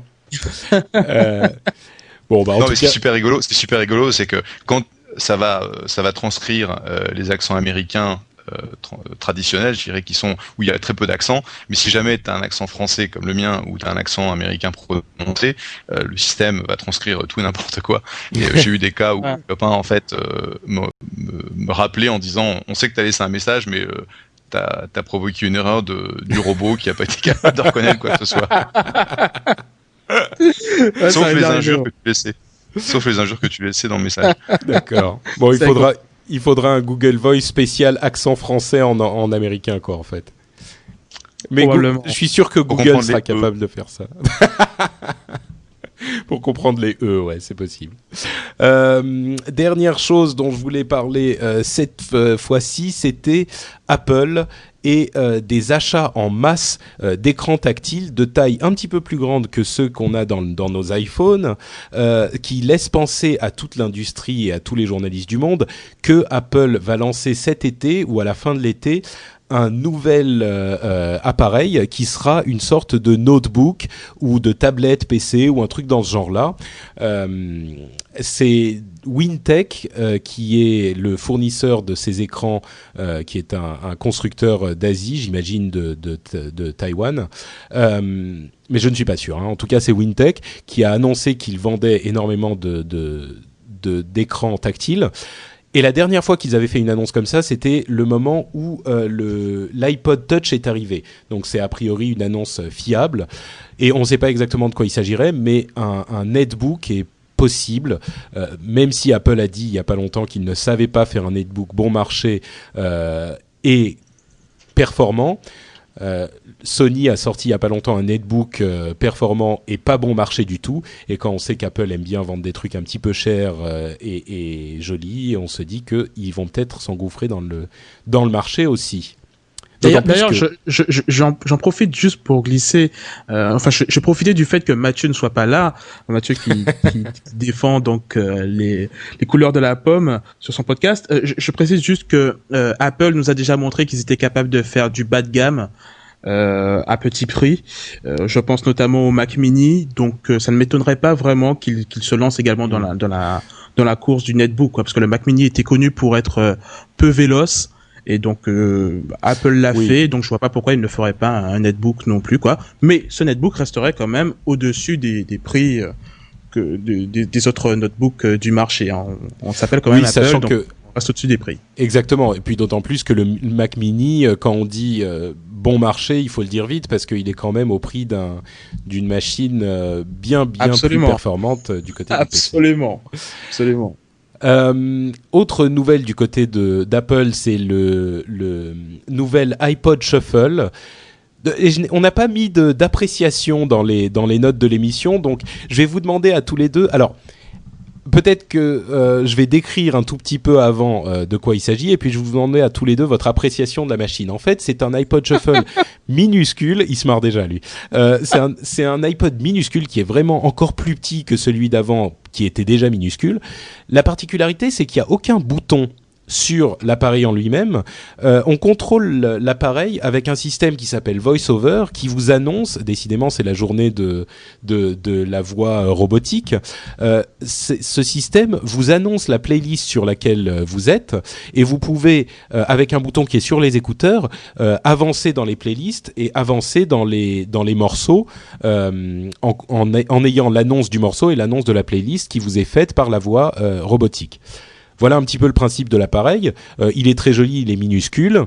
Bon, en tout cas... c'est super rigolo, c'est que quand ça va transcrire les accents américains traditionnels, je dirais, où il y a très peu d'accent. Mais si jamais tu as un accent français comme le mien ou tu as un accent américain prononcé, le système va transcrire tout et n'importe quoi. Et j'ai eu des cas où le copain en fait me rappelait en disant on sait que tu as laissé un message, mais t'as provoqué une erreur du robot qui a pas été capable de reconnaître quoi que ce soit. Sauf les injures que tu laissais. Sauf les injures que tu laissais dans le message. D'accord. Bon, il faudra un Google Voice spécial accent français en américain, quoi, en fait. Mais je suis sûr que Google sera capable de faire ça. Pour comprendre les E, ouais, c'est possible. Dernière chose dont je voulais parler cette fois-ci, c'était Apple et des achats en masse d'écrans tactiles de taille un petit peu plus grande que ceux qu'on a dans nos iPhones, qui laissent penser à toute l'industrie et à tous les journalistes du monde que Apple va lancer cet été ou à la fin de l'été un nouvel appareil qui sera une sorte de notebook ou de tablette PC ou un truc dans ce genre-là. C'est Wintech qui est le fournisseur de ces écrans, qui est un constructeur d'Asie, j'imagine de Taïwan. Mais je ne suis pas sûr. En tout cas, c'est Wintech qui a annoncé qu'il vendait énormément d'écrans tactiles. Et la dernière fois qu'ils avaient fait une annonce comme ça, c'était le moment où l'iPod Touch est arrivé. Donc c'est a priori une annonce fiable. Et on ne sait pas exactement de quoi il s'agirait, mais un netbook est possible, même si Apple a dit il n'y a pas longtemps qu'il ne savait pas faire un netbook bon marché et performant. Sony a sorti il y a pas longtemps un netbook performant et pas bon marché du tout, et quand on sait qu'Apple aime bien vendre des trucs un petit peu chers et jolis, on se dit qu'ils vont peut-être s'engouffrer dans le marché aussi. D'ailleurs, j'en profite juste pour glisser. Je profitais du fait que Mathieu ne soit pas là. Mathieu qui défend donc les couleurs de la pomme sur son podcast. Je précise juste que Apple nous a déjà montré qu'ils étaient capables de faire du bas de gamme à petit prix. Je pense notamment au Mac Mini. Donc, ça ne m'étonnerait pas vraiment qu'il se lance également dans la course du netbook, quoi, parce que le Mac Mini était connu pour être peu véloce. Et donc Apple l'a fait, donc je vois pas pourquoi il ne ferait pas un netbook non plus, quoi. Mais ce netbook resterait quand même au-dessus des prix des autres notebooks du marché. Hein. On s'appelle quand même Apple, sachant donc que on reste au-dessus des prix. Exactement, et puis d'autant plus que le Mac Mini, quand on dit bon marché, il faut le dire vite parce qu'il est quand même au prix d'une machine bien plus performante du côté du PC. Absolument. Autre nouvelle du côté d'Apple, c'est le nouvel iPod Shuffle. On n'a pas mis d'appréciation dans les notes de l'émission, donc je vais vous demander à tous les deux. Alors, peut-être que je vais décrire un tout petit peu avant de quoi il s'agit, et puis je vais vous demander à tous les deux votre appréciation de la machine. En fait, c'est un iPod Shuffle minuscule. Il se marre déjà, lui. C'est un iPod minuscule qui est vraiment encore plus petit que celui d'avant, qui était déjà minuscule. La particularité, c'est qu'il n'y a aucun bouton sur l'appareil en lui-même. On contrôle l'appareil avec un système qui s'appelle VoiceOver, qui vous annonce, décidément c'est la journée de la voix robotique, ce système vous annonce la playlist sur laquelle vous êtes, et vous pouvez, avec un bouton qui est sur les écouteurs, avancer dans les playlists et avancer dans les morceaux en ayant l'annonce du morceau et l'annonce de la playlist qui vous est faite par la voix robotique. Voilà un petit peu le principe de l'appareil. Il est très joli, il est minuscule.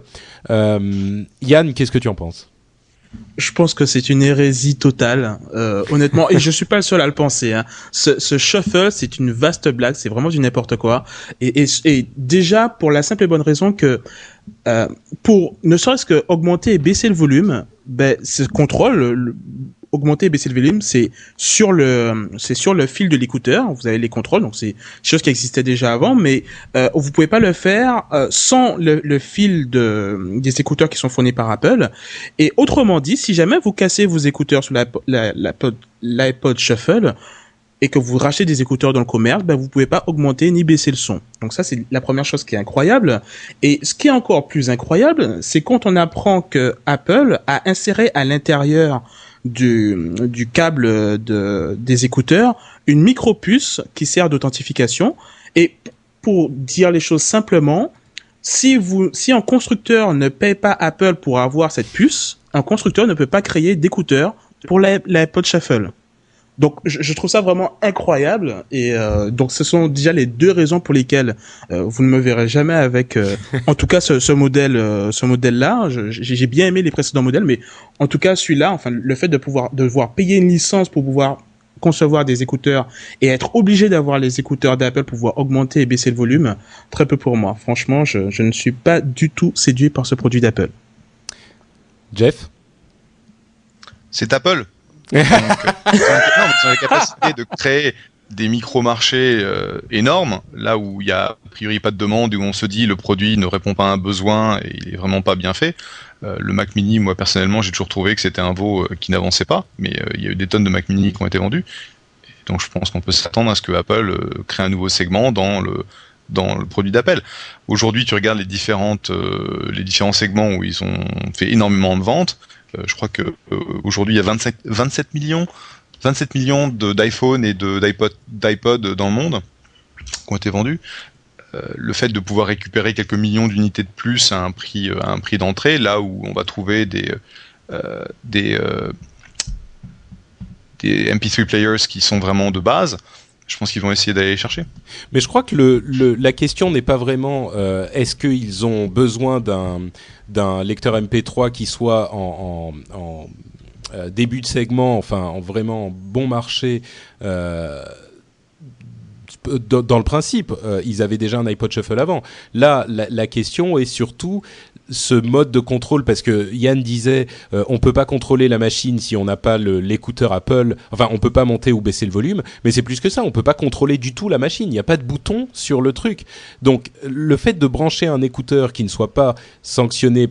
Yann, qu'est-ce que tu en penses ? Je pense que c'est une hérésie totale, honnêtement, et je suis pas le seul à le penser. Hein. Ce shuffle, c'est une vaste blague, c'est vraiment du n'importe quoi. Et déjà, pour la simple et bonne raison que pour ne serait-ce que augmenter et baisser le volume, ce contrôle, augmenter et baisser le volume, c'est sur le fil de l'écouteur. Vous avez les contrôles, donc c'est une chose qui existait déjà avant, mais vous pouvez pas le faire sans le fil des écouteurs qui sont fournis par Apple. Et autrement dit, si jamais vous cassez vos écouteurs sur l'iPod Shuffle et que vous rachetez des écouteurs dans le commerce, vous pouvez pas augmenter ni baisser le son. Donc ça, c'est la première chose qui est incroyable. Et ce qui est encore plus incroyable, c'est quand on apprend que Apple a inséré à l'intérieur du câble des écouteurs une micro-puce qui sert d'authentification. Et pour dire les choses simplement, si un constructeur ne paye pas Apple pour avoir cette puce, un constructeur ne peut pas créer d'écouteurs pour l'iPod Shuffle. Donc, je trouve ça vraiment incroyable. Et donc, ce sont déjà les deux raisons pour lesquelles vous ne me verrez jamais avec, en tout cas, ce modèle-là. J'ai bien aimé les précédents modèles, mais en tout cas, celui-là, enfin, le fait de devoir payer une licence pour pouvoir concevoir des écouteurs et être obligé d'avoir les écouteurs d'Apple pour pouvoir augmenter et baisser le volume, très peu pour moi. Franchement, je ne suis pas du tout séduit par ce produit d'Apple. Jeff ? C'est Apple. Donc, ils ont la capacité de créer des micro-marchés énormes, là où il y a a priori pas de demande, où on se dit le produit ne répond pas à un besoin et il est vraiment pas bien fait. Le Mac Mini, moi personnellement, j'ai toujours trouvé que c'était un veau qui n'avançait pas, mais il y a eu des tonnes de Mac Mini qui ont été vendus. Et donc je pense qu'on peut s'attendre à ce que Apple crée un nouveau segment dans le produit d'Apple. Aujourd'hui, tu regardes les différents segments où ils ont fait énormément de ventes. Je crois que aujourd'hui il y a 27 millions d'iPhone et d'iPod dans le monde qui ont été vendus. Le fait de pouvoir récupérer quelques millions d'unités de plus à un prix d'entrée, là où on va trouver des MP3 players qui sont vraiment de base, je pense qu'ils vont essayer d'aller les chercher. Mais je crois que la question n'est pas vraiment est-ce qu'ils ont besoin d'un lecteur MP3 qui soit en début de segment, enfin en vraiment bon marché. Dans le principe, ils avaient déjà un iPod Shuffle avant. Là, la question est surtout ce mode de contrôle, parce que Yann disait on peut pas contrôler la machine si on n'a pas l'écouteur Apple, enfin on peut pas monter ou baisser le volume, mais c'est plus que ça, on peut pas contrôler du tout la machine, il n'y a pas de bouton sur le truc. Donc le fait de brancher un écouteur qui ne soit pas sanctionné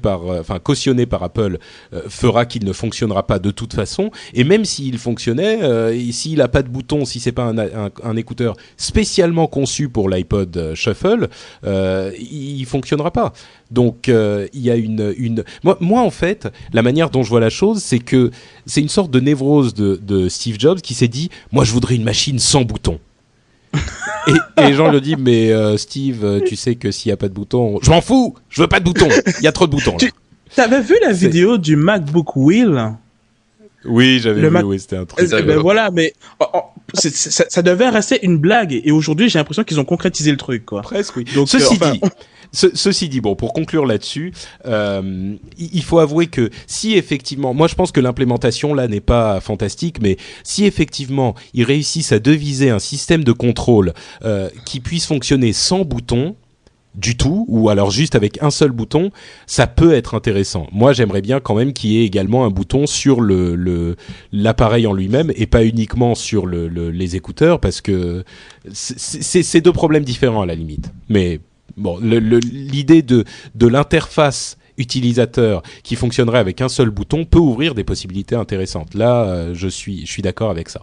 cautionné par Apple fera qu'il ne fonctionnera pas de toute façon, et même s'il fonctionnait, s'il a pas de bouton, si c'est pas un écouteur spécialement conçu pour l'iPod Shuffle, il fonctionnera pas. Donc il y a moi en fait, la manière dont je vois la chose, c'est que c'est une sorte de névrose de Steve Jobs qui s'est dit moi je voudrais une machine sans bouton. et les gens lui disent mais Steve, tu sais que s'il y a pas de bouton, je m'en fous, je veux pas de bouton, il y a trop de boutons. T'avais vu la vidéo du MacBook Wheel? Oui, j'avais vu, oui, c'était un truc. Ben voilà, mais ça devait rester une blague, et aujourd'hui j'ai l'impression qu'ils ont concrétisé le truc, quoi. Presque, oui. Donc, Ceci dit, bon, pour conclure là-dessus, il faut avouer que si effectivement, moi je pense que l'implémentation là n'est pas fantastique, mais si effectivement ils réussissent à deviser un système de contrôle qui puisse fonctionner sans bouton du tout, ou alors juste avec un seul bouton, ça peut être intéressant. Moi, j'aimerais bien quand même qu'il y ait également un bouton sur l'appareil en lui-même et pas uniquement sur les écouteurs, parce que c'est deux problèmes différents à la limite. Mais bon, l'idée de l'interface utilisateur qui fonctionnerait avec un seul bouton peut ouvrir des possibilités intéressantes. Là, je suis d'accord avec ça.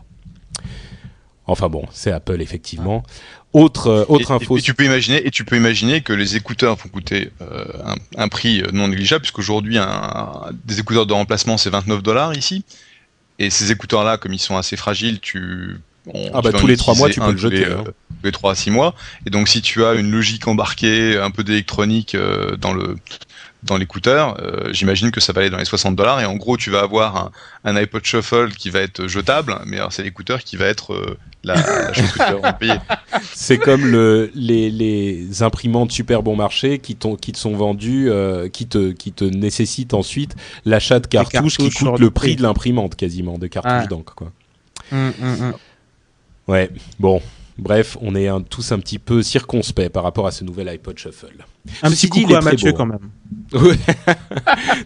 Enfin bon, c'est Apple effectivement. Autre info. Et tu peux imaginer que les écouteurs vont coûter un prix non négligeable, puisqu'aujourd'hui des écouteurs de remplacement c'est $29 ici. Et ces écouteurs-là, comme ils sont assez fragiles, tous les 3 mois tu peux le jeter. Tous les 3 à 6 mois. Et donc si tu as une logique embarquée, un peu d'électronique dans l'écouteur, j'imagine que ça va aller dans les $60. Et en gros, tu vas avoir un iPod Shuffle qui va être jetable, mais alors c'est l'écouteur qui va être la chose que tu vas vraiment payer. C'est comme les imprimantes super bon marché qui te sont vendues, qui te nécessitent ensuite l'achat de cartouches qui coûtent le prix de l'imprimante quasiment, de cartouches d'encre, quoi. Ouais, bon. Bref, on est tous un petit peu circonspects par rapport à ce nouvel iPod Shuffle. Un petit coucou à Mathieu quand même.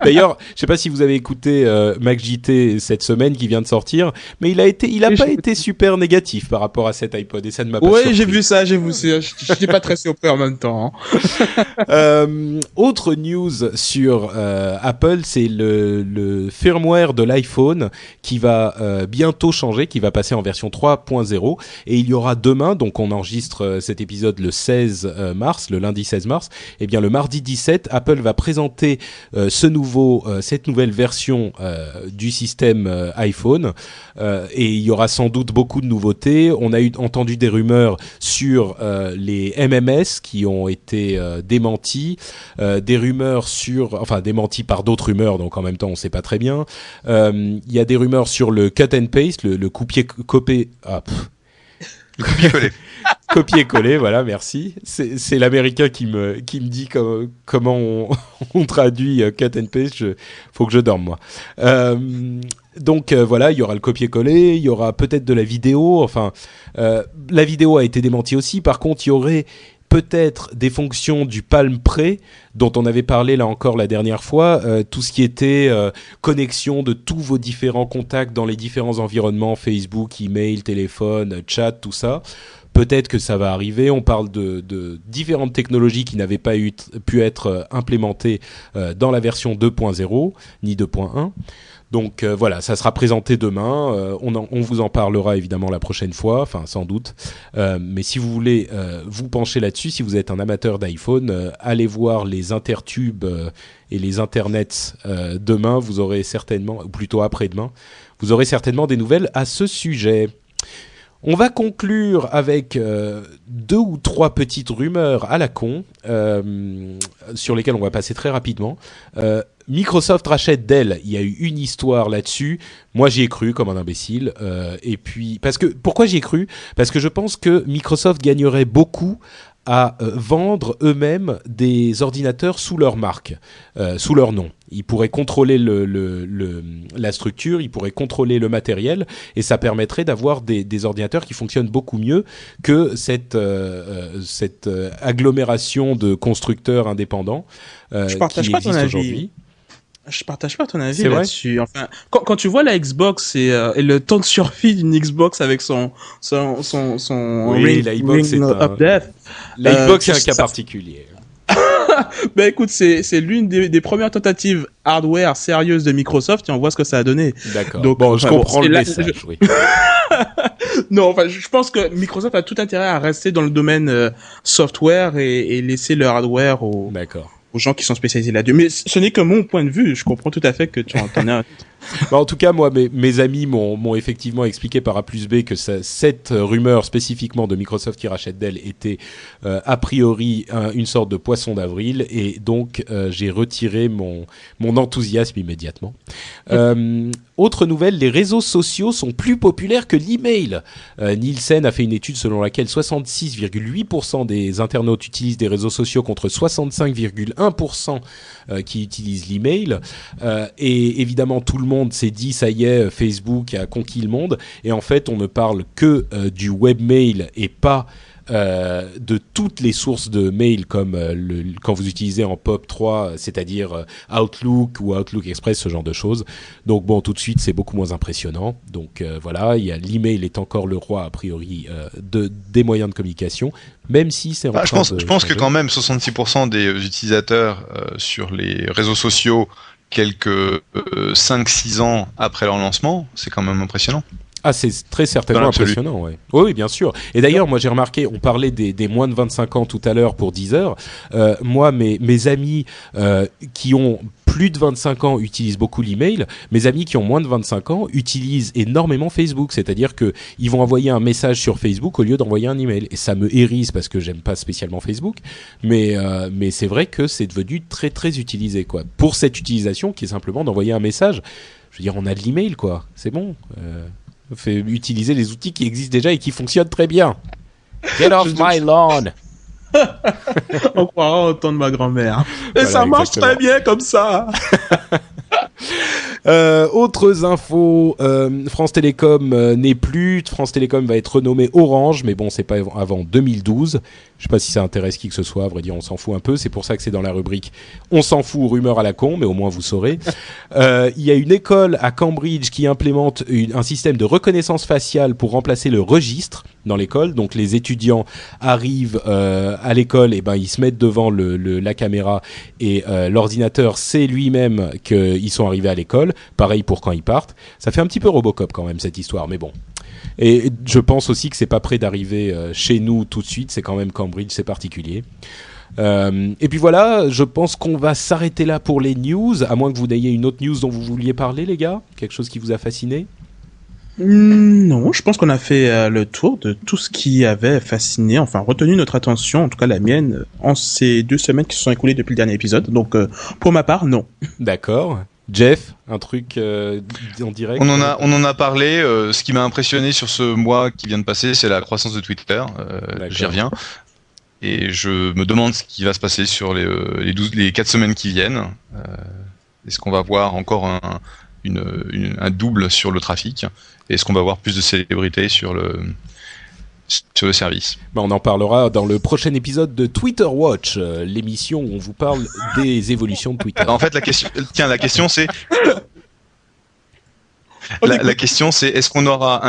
D'ailleurs, je sais pas si vous avez écouté MacJT cette semaine qui vient de sortir, mais il a pas été super négatif par rapport à cet iPod et ça ne m'a pas surpris. Oui, j'ai vu ça. Je n'étais pas très surpris en même temps. Autre news sur Apple, c'est le firmware de l'iPhone qui va bientôt changer, qui va passer en version 3.0 et il y aura demain, donc on enregistre cet épisode le lundi 16 mars, Eh bien, le mardi 17, Apple va présenter cette nouvelle version du système iPhone. Et il y aura sans doute beaucoup de nouveautés. On a entendu des rumeurs sur les MMS qui ont été démenties, des rumeurs démenties par d'autres rumeurs, donc en même temps on ne sait pas très bien. Il y a des rumeurs sur le cut and paste, le copier-coller. Copier-coller, voilà, merci. C'est l'américain qui me dit comment on traduit cut and paste. Faut que je dorme, moi. Donc voilà, il y aura le copier-coller, il y aura peut-être de la vidéo. Enfin, la vidéo a été démentie aussi. Par contre, il y aurait peut-être des fonctions du Palm Pre dont on avait parlé là encore la dernière fois, tout ce qui était connexion de tous vos différents contacts dans les différents environnements, Facebook, email, téléphone, chat, tout ça. Peut-être que ça va arriver. On parle de différentes technologies qui n'avaient pas pu être implémentées dans la version 2.0 ni 2.1. Donc voilà, ça sera présenté demain. On vous en parlera évidemment la prochaine fois, enfin sans doute. Mais si vous voulez vous pencher là-dessus, si vous êtes un amateur d'iPhone, allez voir les intertubes et les internets demain. Vous aurez certainement, ou plutôt après-demain, vous aurez certainement des nouvelles à ce sujet. On va conclure avec 2 ou 3 petites rumeurs à la con, sur lesquelles on va passer très rapidement. Microsoft rachète Dell. Il y a eu une histoire là-dessus. Moi, j'y ai cru comme un imbécile. Et puis, pourquoi j'y ai cru ? Parce que je pense que Microsoft gagnerait beaucoup à vendre eux-mêmes des ordinateurs sous leur marque, sous leur nom. Ils pourraient contrôler la structure, ils pourraient contrôler le matériel, et ça permettrait d'avoir des ordinateurs qui fonctionnent beaucoup mieux que cette agglomération de constructeurs indépendants qui existe aujourd'hui. Je partage pas ton avis là-dessus. Enfin, quand tu vois la Xbox et le temps de survie d'une Xbox avec son oui, la Xbox c'est la Xbox c'est un cas particulier. Ben écoute, c'est l'une des premières tentatives hardware sérieuses de Microsoft et on voit ce que ça a donné. D'accord. Donc, bon, je comprends le message. Oui. Non, enfin, je pense que Microsoft a tout intérêt à rester dans le domaine software et laisser le hardware aux gens qui sont spécialisés là-dessus. Mais ce n'est que mon point de vue. Je comprends tout à fait que tu en aies un. Bah, en tout cas, moi, mes amis m'ont effectivement expliqué par A plus B que cette rumeur spécifiquement de Microsoft qui rachète Dell était a priori une sorte de poisson d'avril, et donc j'ai retiré mon enthousiasme immédiatement. Autre nouvelle, les réseaux sociaux sont plus populaires que l'email. Nielsen a fait une étude selon laquelle 66,8% des internautes utilisent des réseaux sociaux contre 65,1% qui utilisent l'email. Et évidemment, tout le monde s'est dit, ça y est, Facebook a conquis le monde. Et en fait, on ne parle que du webmail et pas de toutes les sources de mail comme quand vous utilisez en POP3, c'est-à-dire Outlook ou Outlook Express, ce genre de choses. Donc bon, tout de suite, c'est beaucoup moins impressionnant. Donc voilà, l'email est encore le roi a priori des moyens de communication, même si c'est je pense que quand même 66% des utilisateurs sur les réseaux sociaux quelques 5-6 ans après leur lancement, c'est quand même impressionnant. Ah, c'est très certainement impressionnant, ouais. Oui, bien sûr. Et d'ailleurs, moi, j'ai remarqué, on parlait des moins de 25 ans tout à l'heure pour Deezer. Moi, mes amis qui ont plus de 25 ans utilisent beaucoup l'email. Mes amis qui ont moins de 25 ans utilisent énormément Facebook. C'est-à-dire que ils vont envoyer un message sur Facebook au lieu d'envoyer un email. Et ça me hérisse parce que j'aime pas spécialement Facebook. Mais c'est vrai que c'est devenu très, très utilisé, quoi. Pour cette utilisation qui est simplement d'envoyer un message. Je veux dire, on a de l'email, quoi. C'est bon. Fait utiliser les outils qui existent déjà et qui fonctionnent très bien. Get off my lawn. On croira au temps de ma grand-mère. Et voilà, ça marche exactement. très bien comme ça. Autres infos, France Télécom n'est plus. France Télécom va être renommée Orange, mais bon, c'est pas avant 2012. Je sais pas si ça intéresse qui que ce soit, à vrai dire, on s'en fout un peu. C'est pour ça que c'est dans la rubrique on s'en fout, rumeur à la con, mais au moins vous saurez. Il y a une école à Cambridge qui implémente un système de reconnaissance faciale pour remplacer le registre dans l'école. Donc les étudiants arrivent à l'école, et ben ils se mettent devant la caméra et l'ordinateur sait lui-même qu'ils sont arrivés à l'école. Pareil pour quand ils partent. Ça fait un petit peu Robocop quand même cette histoire, mais bon. Et je pense aussi que c'est pas près d'arriver chez nous tout de suite. C'est quand même Cambridge, c'est particulier. Et puis voilà, je pense qu'on va s'arrêter là pour les news, à moins que vous n'ayez une autre news dont vous vouliez parler, les gars. Quelque chose qui vous a fasciné ? Non, je pense qu'on a fait le tour de tout ce qui avait fasciné, enfin retenu notre attention, en tout cas la mienne, en ces 2 semaines qui se sont écoulées depuis le dernier épisode. Donc pour ma part, non. D'accord. Jeff, un truc en direct ? On en a parlé. Ce qui m'a impressionné sur ce mois qui vient de passer, c'est la croissance de Twitter. J'y reviens. Et je me demande ce qui va se passer sur les 4 semaines qui viennent. Est-ce qu'on va voir encore un double sur le trafic ? Est-ce qu'on va voir plus de célébrités sur le service ? On en parlera dans le prochain épisode de Twitter Watch, l'émission où on vous parle des évolutions de Twitter. En fait, la question c'est... La question c'est est-ce qu'on verra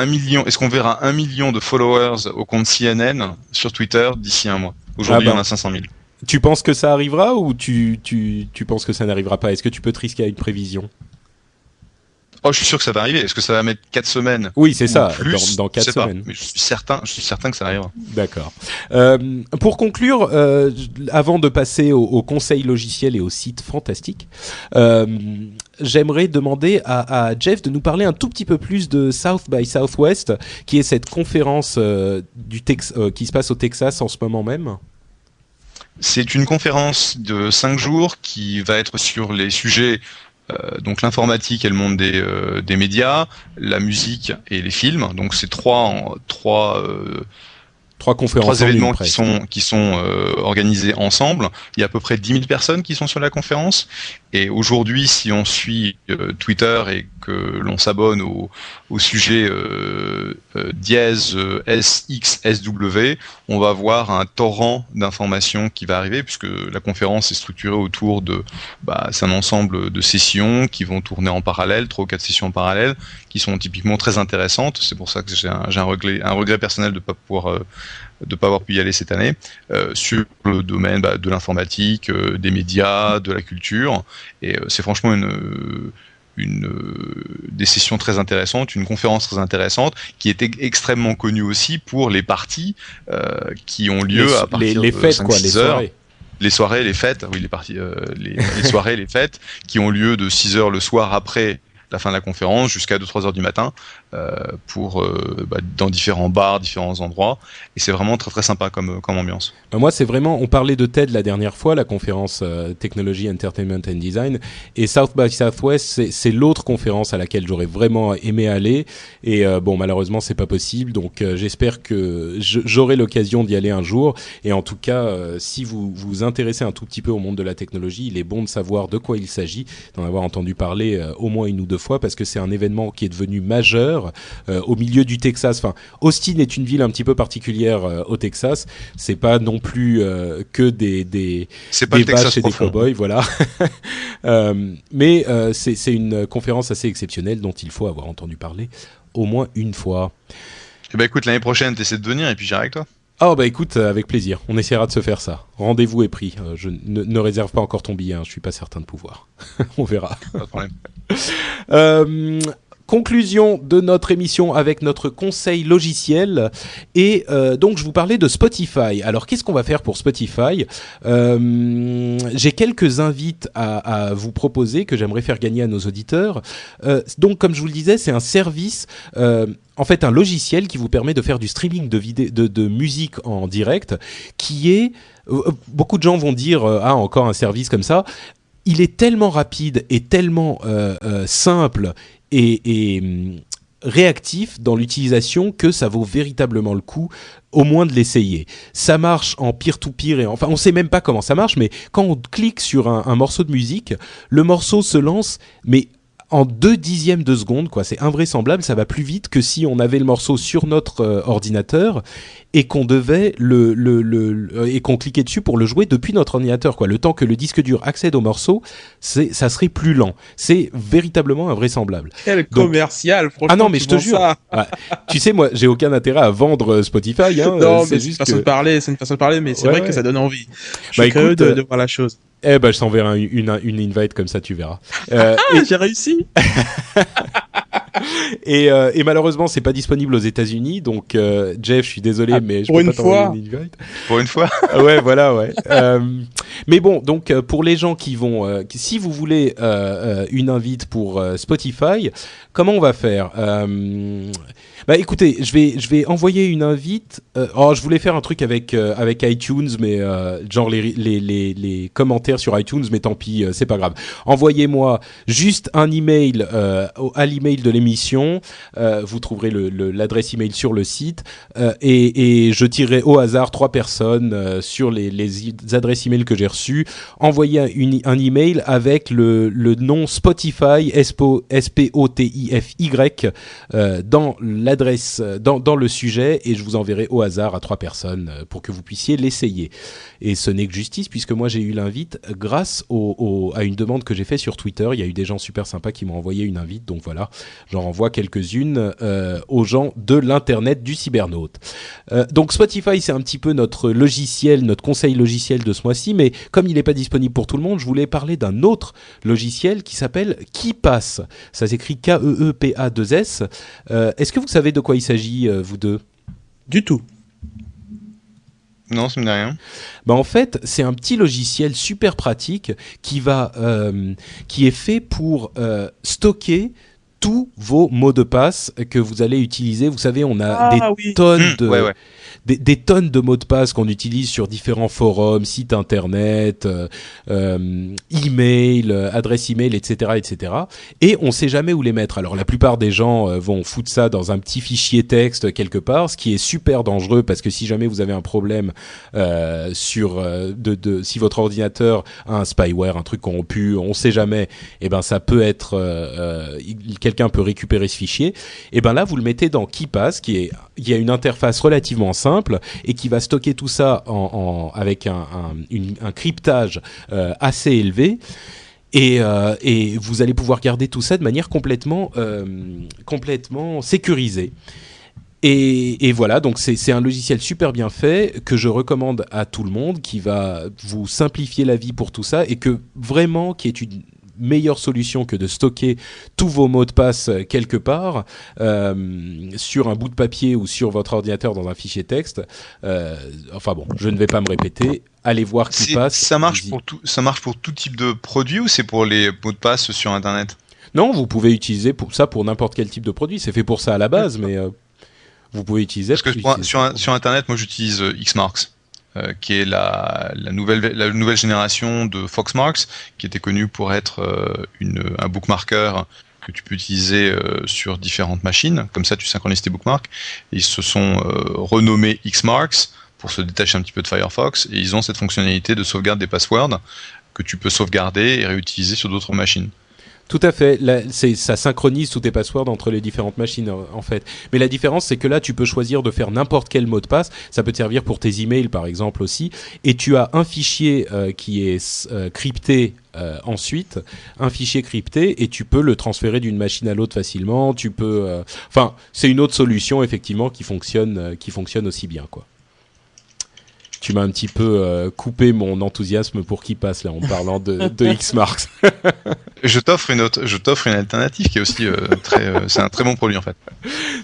1 million de followers au compte CNN sur Twitter d'ici un mois ? Aujourd'hui, on a 500 000. Tu penses que ça arrivera ou tu penses que ça n'arrivera pas ? Est-ce que tu peux te risquer à une prévision ? Oh, je suis sûr que ça va arriver. Est-ce que ça va mettre 4 semaines ? Oui, c'est ça, plus, dans 4 semaines. Mais je suis certain que ça arrivera. D'accord. Pour conclure, avant de passer au conseil logiciel et au site fantastique, j'aimerais demander à Jeff de nous parler un tout petit peu plus de South by Southwest, qui est cette conférence qui se passe au Texas en ce moment même. C'est une conférence de 5 jours qui va être sur les sujets donc l'informatique et le monde des médias, la musique et les films. Donc c'est trois événements qui sont organisés ensemble. Il y a à peu près 10 000 personnes qui sont sur la conférence. Et aujourd'hui, si on suit Twitter et que l'on s'abonne au sujet dièse SXSW, on va voir un torrent d'informations qui va arriver, puisque la conférence est structurée autour c'est un ensemble de sessions qui vont tourner en parallèle, 3 ou 4 sessions en parallèle, qui sont typiquement très intéressantes. C'est pour ça que j'ai un regret personnel de pas avoir pu y aller cette année, sur le domaine de l'informatique, des médias, de la culture, et c'est franchement des sessions très intéressantes, une conférence très intéressante, qui était extrêmement connue aussi pour les parties qui ont lieu à partir les de fêtes, 5-6 heures. Les soirées, les fêtes, oui, les soirées, les fêtes, qui ont lieu de 6 heures le soir après la fin de la conférence jusqu'à 2-3 heures du matin, dans différents bars, différents endroits, et c'est vraiment très très sympa comme ambiance. Moi, c'est vraiment, on parlait de TED la dernière fois, la conférence Technology, Entertainment and Design, et South by Southwest, c'est l'autre conférence à laquelle j'aurais vraiment aimé aller, et malheureusement c'est pas possible, donc j'espère que j'aurai l'occasion d'y aller un jour, et en tout cas, si vous vous intéressez un tout petit peu au monde de la technologie, il est bon de savoir de quoi il s'agit, d'en avoir entendu parler au moins 1 ou 2 fois, parce que c'est un événement qui est devenu majeur au milieu du Texas. Enfin, Austin est une ville un petit peu particulière au Texas. C'est pas non plus que des vaches et des cow-boys, voilà. Mais c'est une conférence assez exceptionnelle dont il faut avoir entendu parler au moins 1 fois. Eh ben écoute, l'année prochaine, t'essaies de venir et puis j'irai avec toi. Écoute, avec plaisir. On essaiera de se faire ça. Rendez-vous est pris. Je ne réserve pas encore ton billet. Je suis pas certain de pouvoir. On verra. Pas de problème. Conclusion de notre émission avec notre conseil logiciel et donc je vous parlais de Spotify. Alors qu'est-ce qu'on va faire pour Spotify ? J'ai quelques invites à vous proposer que j'aimerais faire gagner à nos auditeurs. Donc comme je vous le disais, c'est un service, en fait un logiciel qui vous permet de faire du streaming de musique en direct, qui est... beaucoup de gens vont dire encore un service comme ça. Il est tellement rapide et tellement simple et réactif dans l'utilisation que ça vaut véritablement le coup au moins de l'essayer. Ça marche en peer-to-peer et on sait même pas comment ça marche, mais quand on clique sur un morceau de musique, le morceau se lance, mais en 0,2 de seconde, quoi. C'est invraisemblable, ça va plus vite que si on avait le morceau sur notre ordinateur et qu'on devait et qu'on cliquait dessus pour le jouer depuis notre ordinateur, quoi. Le temps que le disque dur accède au morceau, ça serait plus lent. C'est véritablement invraisemblable. Quel commercial, franchement. Ah non, mais je te jure. Ouais. Tu sais, moi, j'ai aucun intérêt à vendre Spotify. Non, mais c'est une façon de parler, mais c'est vrai que ça donne envie. Je suis curieux de voir la chose. Je t'enverrai une invite comme ça, tu verras. J'ai réussi. Et malheureusement, c'est pas disponible aux États-Unis. Donc, Jeff, je suis désolé, mais je pour peux une pas t'envoyer fois. une invite. Pour une fois. Ouais, voilà, ouais. Mais bon, donc pour les gens qui vont, si vous voulez une invite pour Spotify, comment on va faire Bah écoutez, je vais envoyer une invite. Je voulais faire un truc avec iTunes, mais genre les commentaires sur iTunes, mais tant pis, c'est pas grave. Envoyez-moi juste un email à l'email de l'émission. Vous trouverez l'adresse email sur le site et je tirerai au hasard 3 personnes sur les adresses email que j'ai reçues. Envoyez un email avec le nom Spotify Spotify dans l'adresse dans le sujet et je vous enverrai au hasard à 3 personnes pour que vous puissiez l'essayer. Et ce n'est que justice puisque moi j'ai eu l'invite grâce à une demande que j'ai faite sur Twitter. Il y a eu des gens super sympas qui m'ont envoyé une invite, donc voilà, j'en renvoie quelques-unes aux gens de l'internet du cybernaute. Donc Spotify, c'est un petit peu notre logiciel, notre conseil logiciel de ce mois-ci, mais comme il n'est pas disponible pour tout le monde, je voulais parler d'un autre logiciel qui s'appelle KeePass. Ça s'écrit Keepa2S. Est-ce que vous savez de quoi il s'agit, vous deux ? Du tout. Non, ça me dit rien. Bah en fait, c'est un petit logiciel super pratique qui est fait pour stocker tous vos mots de passe que vous allez utiliser. Vous savez, on a tonnes de... Ouais. Des tonnes de mots de passe qu'on utilise sur différents forums, sites internet, email, adresse email, etc., etc. Et on sait jamais où les mettre. Alors la plupart des gens vont foutre ça dans un petit fichier texte quelque part, ce qui est super dangereux parce que si jamais vous avez un problème si votre ordinateur a un spyware, un truc corrompu, on sait jamais. Et ben ça peut être quelqu'un peut récupérer ce fichier. Et ben là vous le mettez dans KeePass, il y a une interface relativement simple et qui va stocker tout ça avec un cryptage assez élevé. Et vous allez pouvoir garder tout ça de manière complètement sécurisée. Et voilà, donc c'est un logiciel super bien fait que je recommande à tout le monde, qui va vous simplifier la vie pour tout ça et qui est une meilleure solution que de stocker tous vos mots de passe quelque part sur un bout de papier ou sur votre ordinateur dans un fichier texte. Enfin bon, je ne vais pas me répéter. Allez voir KeePass. Ça marche pour tout type de produit ou c'est pour les mots de passe sur Internet ? Non, vous pouvez utiliser ça pour n'importe quel type de produit. C'est fait pour ça à la base, mais vous pouvez utiliser... Parce que sur Internet, moi j'utilise Xmarks. Qui est la nouvelle génération de Foxmarks, qui était connue pour être un bookmarker que tu peux utiliser sur différentes machines. Comme ça, tu synchronises tes bookmarks. Et ils se sont renommés Xmarks pour se détacher un petit peu de Firefox. Et ils ont cette fonctionnalité de sauvegarde des passwords que tu peux sauvegarder et réutiliser sur d'autres machines. Tout à fait. Là, ça synchronise tous tes passwords entre les différentes machines, en fait. Mais la différence, c'est que là, tu peux choisir de faire n'importe quel mot de passe. Ça peut te servir pour tes emails, par exemple, aussi. Et tu as un fichier qui est crypté ensuite, un fichier crypté, et tu peux le transférer d'une machine à l'autre facilement. Tu peux... c'est une autre solution, effectivement, qui fonctionne aussi bien, quoi. Tu m'as un petit peu coupé mon enthousiasme pour KeePass là en parlant de Xmarks. Je t'offre une alternative qui est aussi c'est un très bon produit en fait.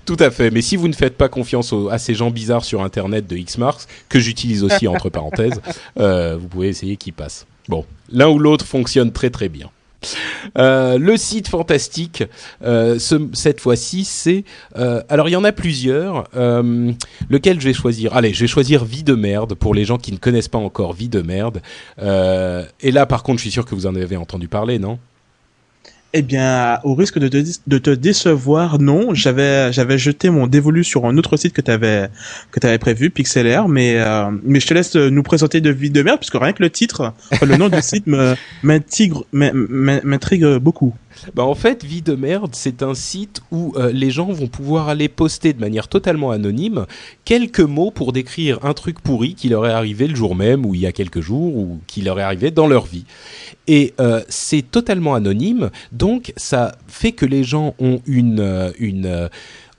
Tout à fait, mais si vous ne faites pas confiance à ces gens bizarres sur internet de Xmarks, que j'utilise aussi entre parenthèses, vous pouvez essayer KeePass. Bon, l'un ou l'autre fonctionne très très bien. Le site fantastique cette fois-ci c'est alors il y en a plusieurs, lequel je vais choisir? Allez, je vais choisir Vie de merde pour les gens qui ne connaissent pas encore Vie de merde, et là par contre je suis sûr que vous en avez entendu parler, non? Eh bien, au risque de te décevoir, non. J'avais jeté mon dévolu sur un autre site que t'avais prévu, Pixelair, mais je te laisse nous présenter de Vie de merde, puisque rien que le titre, le nom du site m'intrigue beaucoup. Bah en fait, Vie de merde, c'est un site où les gens vont pouvoir aller poster de manière totalement anonyme quelques mots pour décrire un truc pourri qui leur est arrivé le jour même, ou il y a quelques jours, ou qui leur est arrivé dans leur vie. Et c'est totalement anonyme, donc ça fait que les gens ont une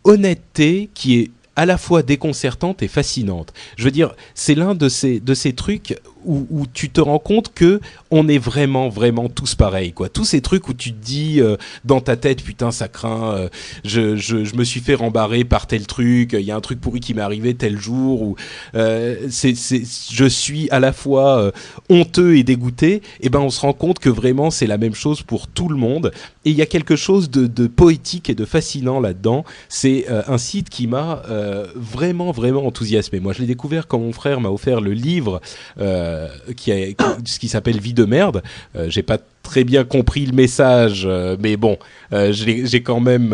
honnêteté qui est à la fois déconcertante et fascinante. Je veux dire, c'est l'un de ces trucs où tu te rends compte que on est vraiment tous pareils, quoi. Tous ces trucs où tu te dis dans ta tête, putain, ça craint, je me suis fait rembarrer par tel truc, il y a un truc pourri qui m'est arrivé tel jour, ou je suis à la fois honteux et dégoûté. Et ben on se rend compte que vraiment c'est la même chose pour tout le monde. Et il y a quelque chose de poétique et de fascinant là-dedans. C'est un site qui m'a vraiment enthousiasmé. Moi, je l'ai découvert quand mon frère m'a offert le livre qui s'appelle Vie de merde. J'ai pas très bien compris le message, mais bon, j'ai quand même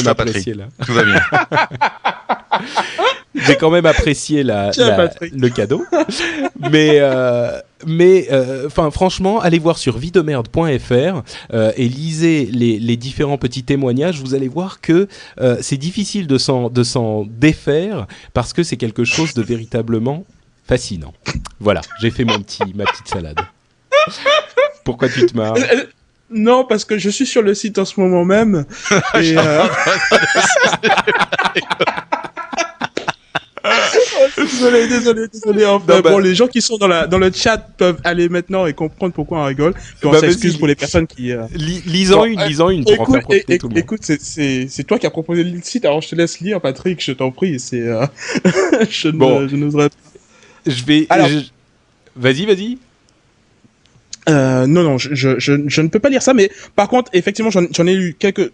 apprécié là. Tout va bien. J'ai quand même apprécié le cadeau, mais enfin franchement, allez voir sur videmerde.fr et lisez les différents petits témoignages. Vous allez voir que c'est difficile de s'en défaire parce que c'est quelque chose de véritablement fascinant. Voilà, j'ai fait ma petite salade. Pourquoi tu te marres ? Non, parce que je suis sur le site en ce moment même. Et désolé. Enfin, bon, les gens qui sont dans le chat peuvent aller maintenant et comprendre pourquoi on rigole. Puis on s'excuse pour les personnes qui. Lisons une pour en faire profiter tout le monde. Écoute, c'est toi qui as proposé le site, alors je te laisse lire, Patrick, je t'en prie. Je n'oserais pas. Vas-y. Non, je ne peux pas lire ça, mais par contre, effectivement, j'en ai lu quelques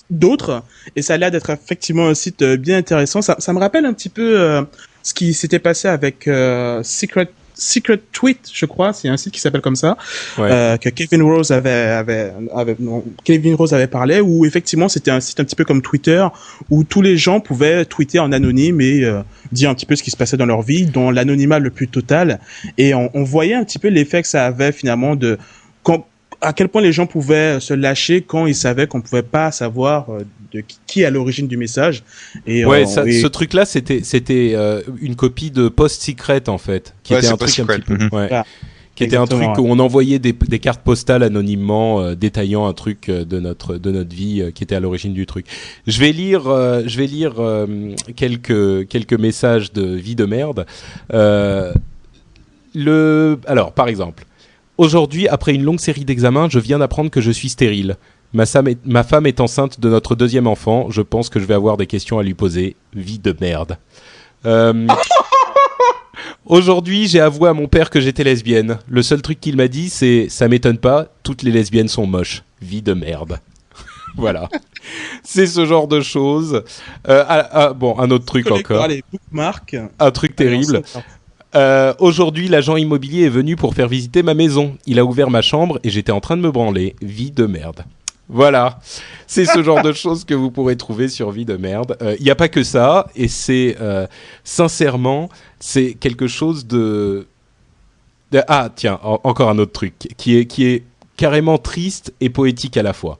d'autres, et ça a l'air d'être effectivement un site bien intéressant. Ça me rappelle un petit peu ce qui s'était passé avec Secret Tweet, je crois, c'est un site qui s'appelle comme ça, ouais. que Kevin Rose avait parlé, où effectivement c'était un site un petit peu comme Twitter, où tous les gens pouvaient tweeter en anonyme et dire un petit peu ce qui se passait dans leur vie, dans l'anonymat le plus total, et on voyait un petit peu l'effet que ça avait finalement à quel point les gens pouvaient se lâcher quand ils savaient qu'on pouvait pas savoir de qui est à l'origine du message. Et ce truc-là, c'était une copie de Post Secret en fait, qui était un truc un petit peu, qui était un truc où on envoyait des cartes postales anonymement détaillant un truc de notre vie qui était à l'origine du truc. Je vais lire quelques messages de Vie de merde. Alors, par exemple. Aujourd'hui, après une longue série d'examens, je viens d'apprendre que je suis stérile. Ma femme est enceinte de notre deuxième enfant. Je pense que je vais avoir des questions à lui poser. Vie de merde. Aujourd'hui, j'ai avoué à mon père que j'étais lesbienne. Le seul truc qu'il m'a dit, c'est « ça m'étonne pas, toutes les lesbiennes sont moches. Vie de merde. » Voilà. C'est ce genre de choses. Bon, un autre truc encore. Les bookmarks. Un truc terrible. Aujourd'hui, l'agent immobilier est venu pour faire visiter ma maison. Il a ouvert ma chambre et j'étais en train de me branler. Vie de merde. Voilà. C'est ce genre de choses que vous pourrez trouver sur Vie de merde. Il n'y a pas que ça. Et c'est, sincèrement, c'est quelque chose de... Ah, tiens, encore un autre truc qui est carrément triste et poétique à la fois.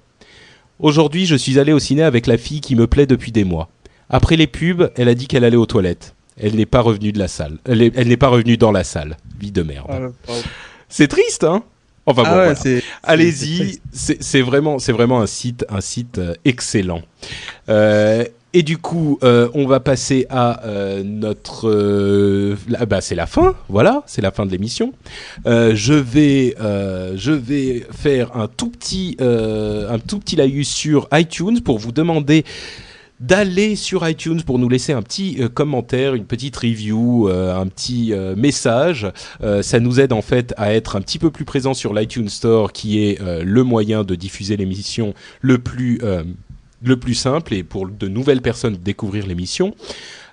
Aujourd'hui, je suis allé au ciné avec la fille qui me plaît depuis des mois. Après les pubs, elle a dit qu'elle allait aux toilettes. Elle n'est pas revenue de la salle. Elle n'est pas revenue dans la salle. Vie de merde. C'est triste, hein ? Enfin bon, voilà. Allez-y. C'est vraiment un site excellent. Et du coup, on va passer à notre... c'est la fin, voilà, c'est la fin de l'émission. Je vais faire un tout petit laïus sur iTunes pour vous demander d'aller sur iTunes pour nous laisser un petit commentaire, une petite review, un petit message. Ça nous aide en fait à être un petit peu plus présent sur l'iTunes Store, qui est le moyen de diffuser l'émission le plus simple et pour de nouvelles personnes découvrir l'émission.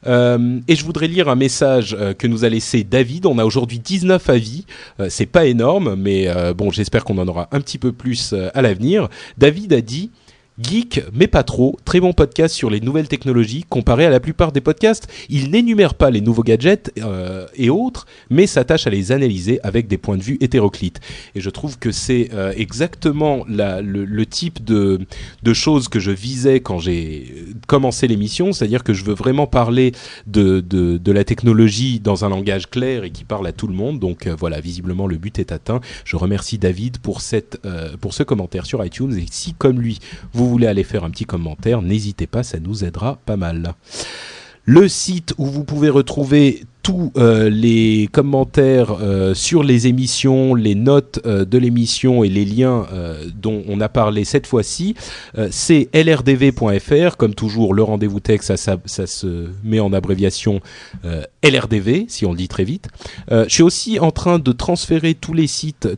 Et je voudrais lire un message que nous a laissé David. On a aujourd'hui 19 avis. C'est pas énorme, mais bon, j'espère qu'on en aura un petit peu plus à l'avenir. David a dit: geek, mais pas trop. Très bon podcast sur les nouvelles technologies. Comparé à la plupart des podcasts, il n'énumère pas les nouveaux gadgets et autres, mais s'attache à les analyser avec des points de vue hétéroclites. Et je trouve que c'est exactement le type de choses que je visais quand j'ai commencé l'émission. C'est-à-dire que je veux vraiment parler de la technologie dans un langage clair et qui parle à tout le monde. Donc voilà, visiblement le but est atteint. Je remercie David pour ce commentaire sur iTunes. Et si, comme lui, vous voulez aller faire un petit commentaire, n'hésitez pas, ça nous aidera pas mal. Le site où vous pouvez retrouver tous les commentaires sur les émissions, les notes de l'émission et les liens dont on a parlé cette fois-ci, c'est lrdv.fr. Comme toujours, le rendez-vous tech, ça se met en abréviation LRDV, si on le dit très vite. Je suis aussi en train de transférer tous mes sites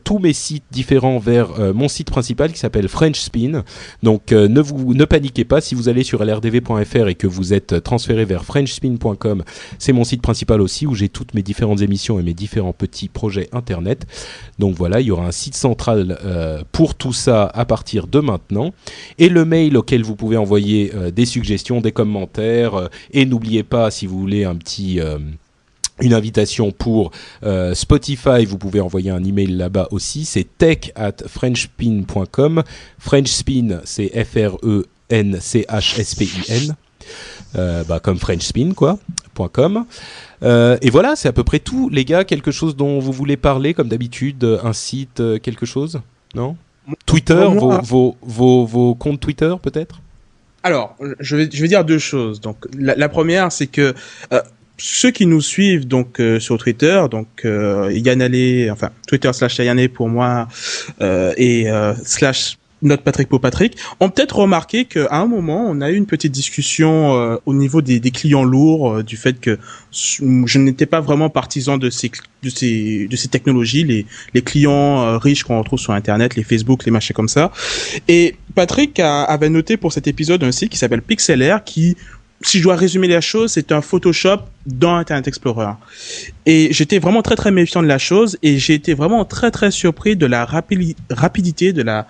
différents vers mon site principal qui s'appelle French Spin. Donc ne paniquez pas, si vous allez sur lrdv.fr et que vous êtes transféré vers frenchspin.com, c'est mon site principal aussi où j'ai toutes mes différentes émissions et mes différents petits projets internet. Donc voilà, il y aura un site central pour tout ça à partir de maintenant, et le mail auquel vous pouvez envoyer des suggestions, des commentaires, et n'oubliez pas, si vous voulez une invitation pour Spotify, vous pouvez envoyer un email là-bas aussi, c'est tech@frenchspin.com. Frenchspin, c'est FRENCHSPIN, comme Frenchspin quoi, .com. Et voilà, c'est à peu près tout, les gars. Quelque chose dont vous voulez parler, comme d'habitude, un site, quelque chose, non? Twitter, vos comptes Twitter, peut-être? Alors, je vais dire deux choses. Donc, la première, c'est que ceux qui nous suivent donc sur Twitter, donc Yann enfin Twitter /Yann pour moi et Notre Patrick pour Patrick, ont peut-être remarqué qu'à un moment, on a eu une petite discussion au niveau des clients lourds, du fait que je n'étais pas vraiment partisan de ces technologies, les clients riches qu'on retrouve sur Internet, les Facebook, les machins comme ça. Et Patrick avait noté pour cet épisode un site qui s'appelle Pixlr, qui, si je dois résumer la chose, c'est un Photoshop dans Internet Explorer. Et j'étais vraiment très très méfiant de la chose, et j'ai été vraiment très très surpris de la rapidité, de la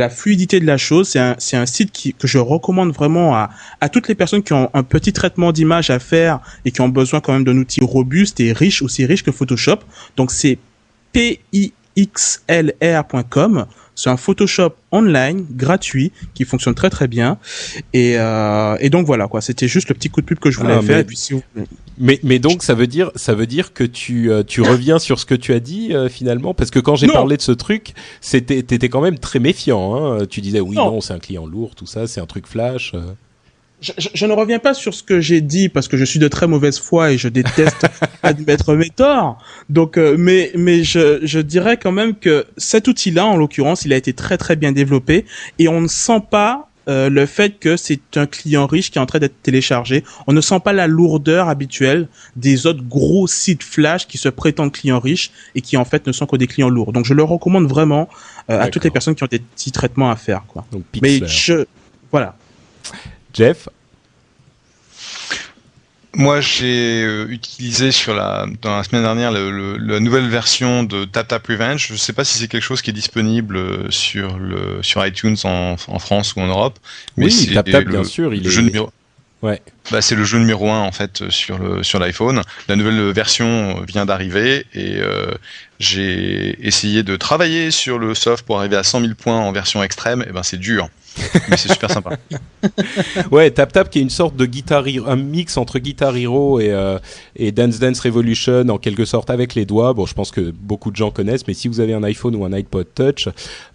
fluidité de la chose. C'est un site que je recommande vraiment à toutes les personnes qui ont un petit traitement d'image à faire et qui ont besoin quand même d'un outil robuste et riche, aussi riche que Photoshop. Donc c'est pixlr.com. C'est un Photoshop online, gratuit, qui fonctionne très très bien. Et donc voilà quoi. C'était juste le petit coup de pub que je voulais faire. Et puis si vous... Mais donc ça veut dire que tu reviens sur ce que tu as dit finalement, parce que quand j'ai parlé de ce truc, t'étais quand même très méfiant. Hein. Tu disais non, c'est un client lourd, tout ça, c'est un truc flash. Je ne reviens pas sur ce que j'ai dit parce que je suis de très mauvaise foi et je déteste admettre mes torts. Donc, mais je dirais quand même que cet outil-là, en l'occurrence, il a été très très bien développé et on ne sent pas le fait que c'est un client riche qui est en train d'être téléchargé. On ne sent pas la lourdeur habituelle des autres gros sites flash qui se prétendent clients riches et qui en fait ne sont que des clients lourds. Donc je le recommande vraiment à toutes les personnes qui ont des petits traitements à faire, quoi. Donc, mais voilà. Jeff? Moi, j'ai utilisé dans la semaine dernière la nouvelle version de TapTap Revenge. Je ne sais pas si c'est quelque chose qui est disponible sur iTunes en France ou en Europe. Mais oui, TapTap, bien sûr, il est... Ouais. C'est le jeu numéro 1 en fait sur l'iPhone. La nouvelle version vient d'arriver et j'ai essayé de travailler sur le soft pour arriver à 100 000 points en version extrême. Et c'est dur. Mais c'est super sympa. Ouais, TapTap qui est une sorte de un mix entre Guitar Hero et Dance Dance Revolution en quelque sorte avec les doigts. Bon, je pense que beaucoup de gens connaissent, mais si vous avez un iPhone ou un iPod Touch,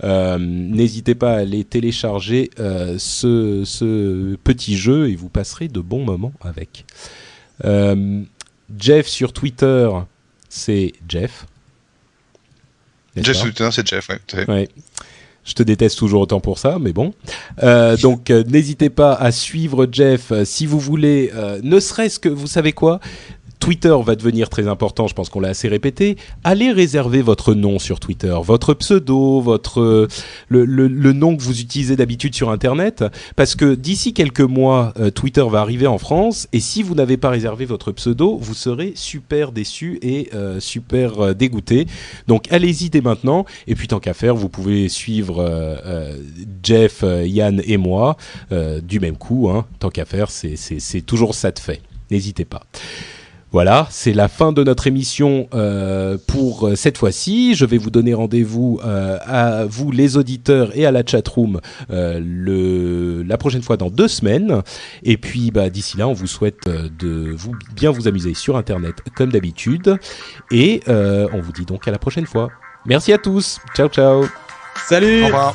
n'hésitez pas à aller télécharger ce petit jeu et vous passerez de bons moments avec. Jeff sur Twitter, c'est Jeff. Jeff sur Twitter, c'est Jeff, ouais. Je te déteste toujours autant pour ça, mais bon. Donc, n'hésitez pas à suivre Jeff si vous voulez, ne serait-ce que, vous savez quoi ? Twitter va devenir très important, je pense qu'on l'a assez répété. Allez réserver votre nom sur Twitter, votre pseudo, le nom que vous utilisez d'habitude sur Internet, parce que d'ici quelques mois, Twitter va arriver en France, et si vous n'avez pas réservé votre pseudo, vous serez super déçu et super dégoûté. Donc allez-y dès maintenant, et puis tant qu'à faire, vous pouvez suivre Jeff, Yann et moi du même coup, hein. Tant qu'à faire, c'est toujours ça de fait. N'hésitez pas. Voilà, c'est la fin de notre émission pour cette fois-ci. Je vais vous donner rendez-vous à vous les auditeurs et à la chatroom la prochaine fois dans 2 semaines. Et puis d'ici là, on vous souhaite de bien vous amuser sur Internet comme d'habitude. Et on vous dit donc à la prochaine fois. Merci à tous. Ciao, ciao. Salut. Au revoir.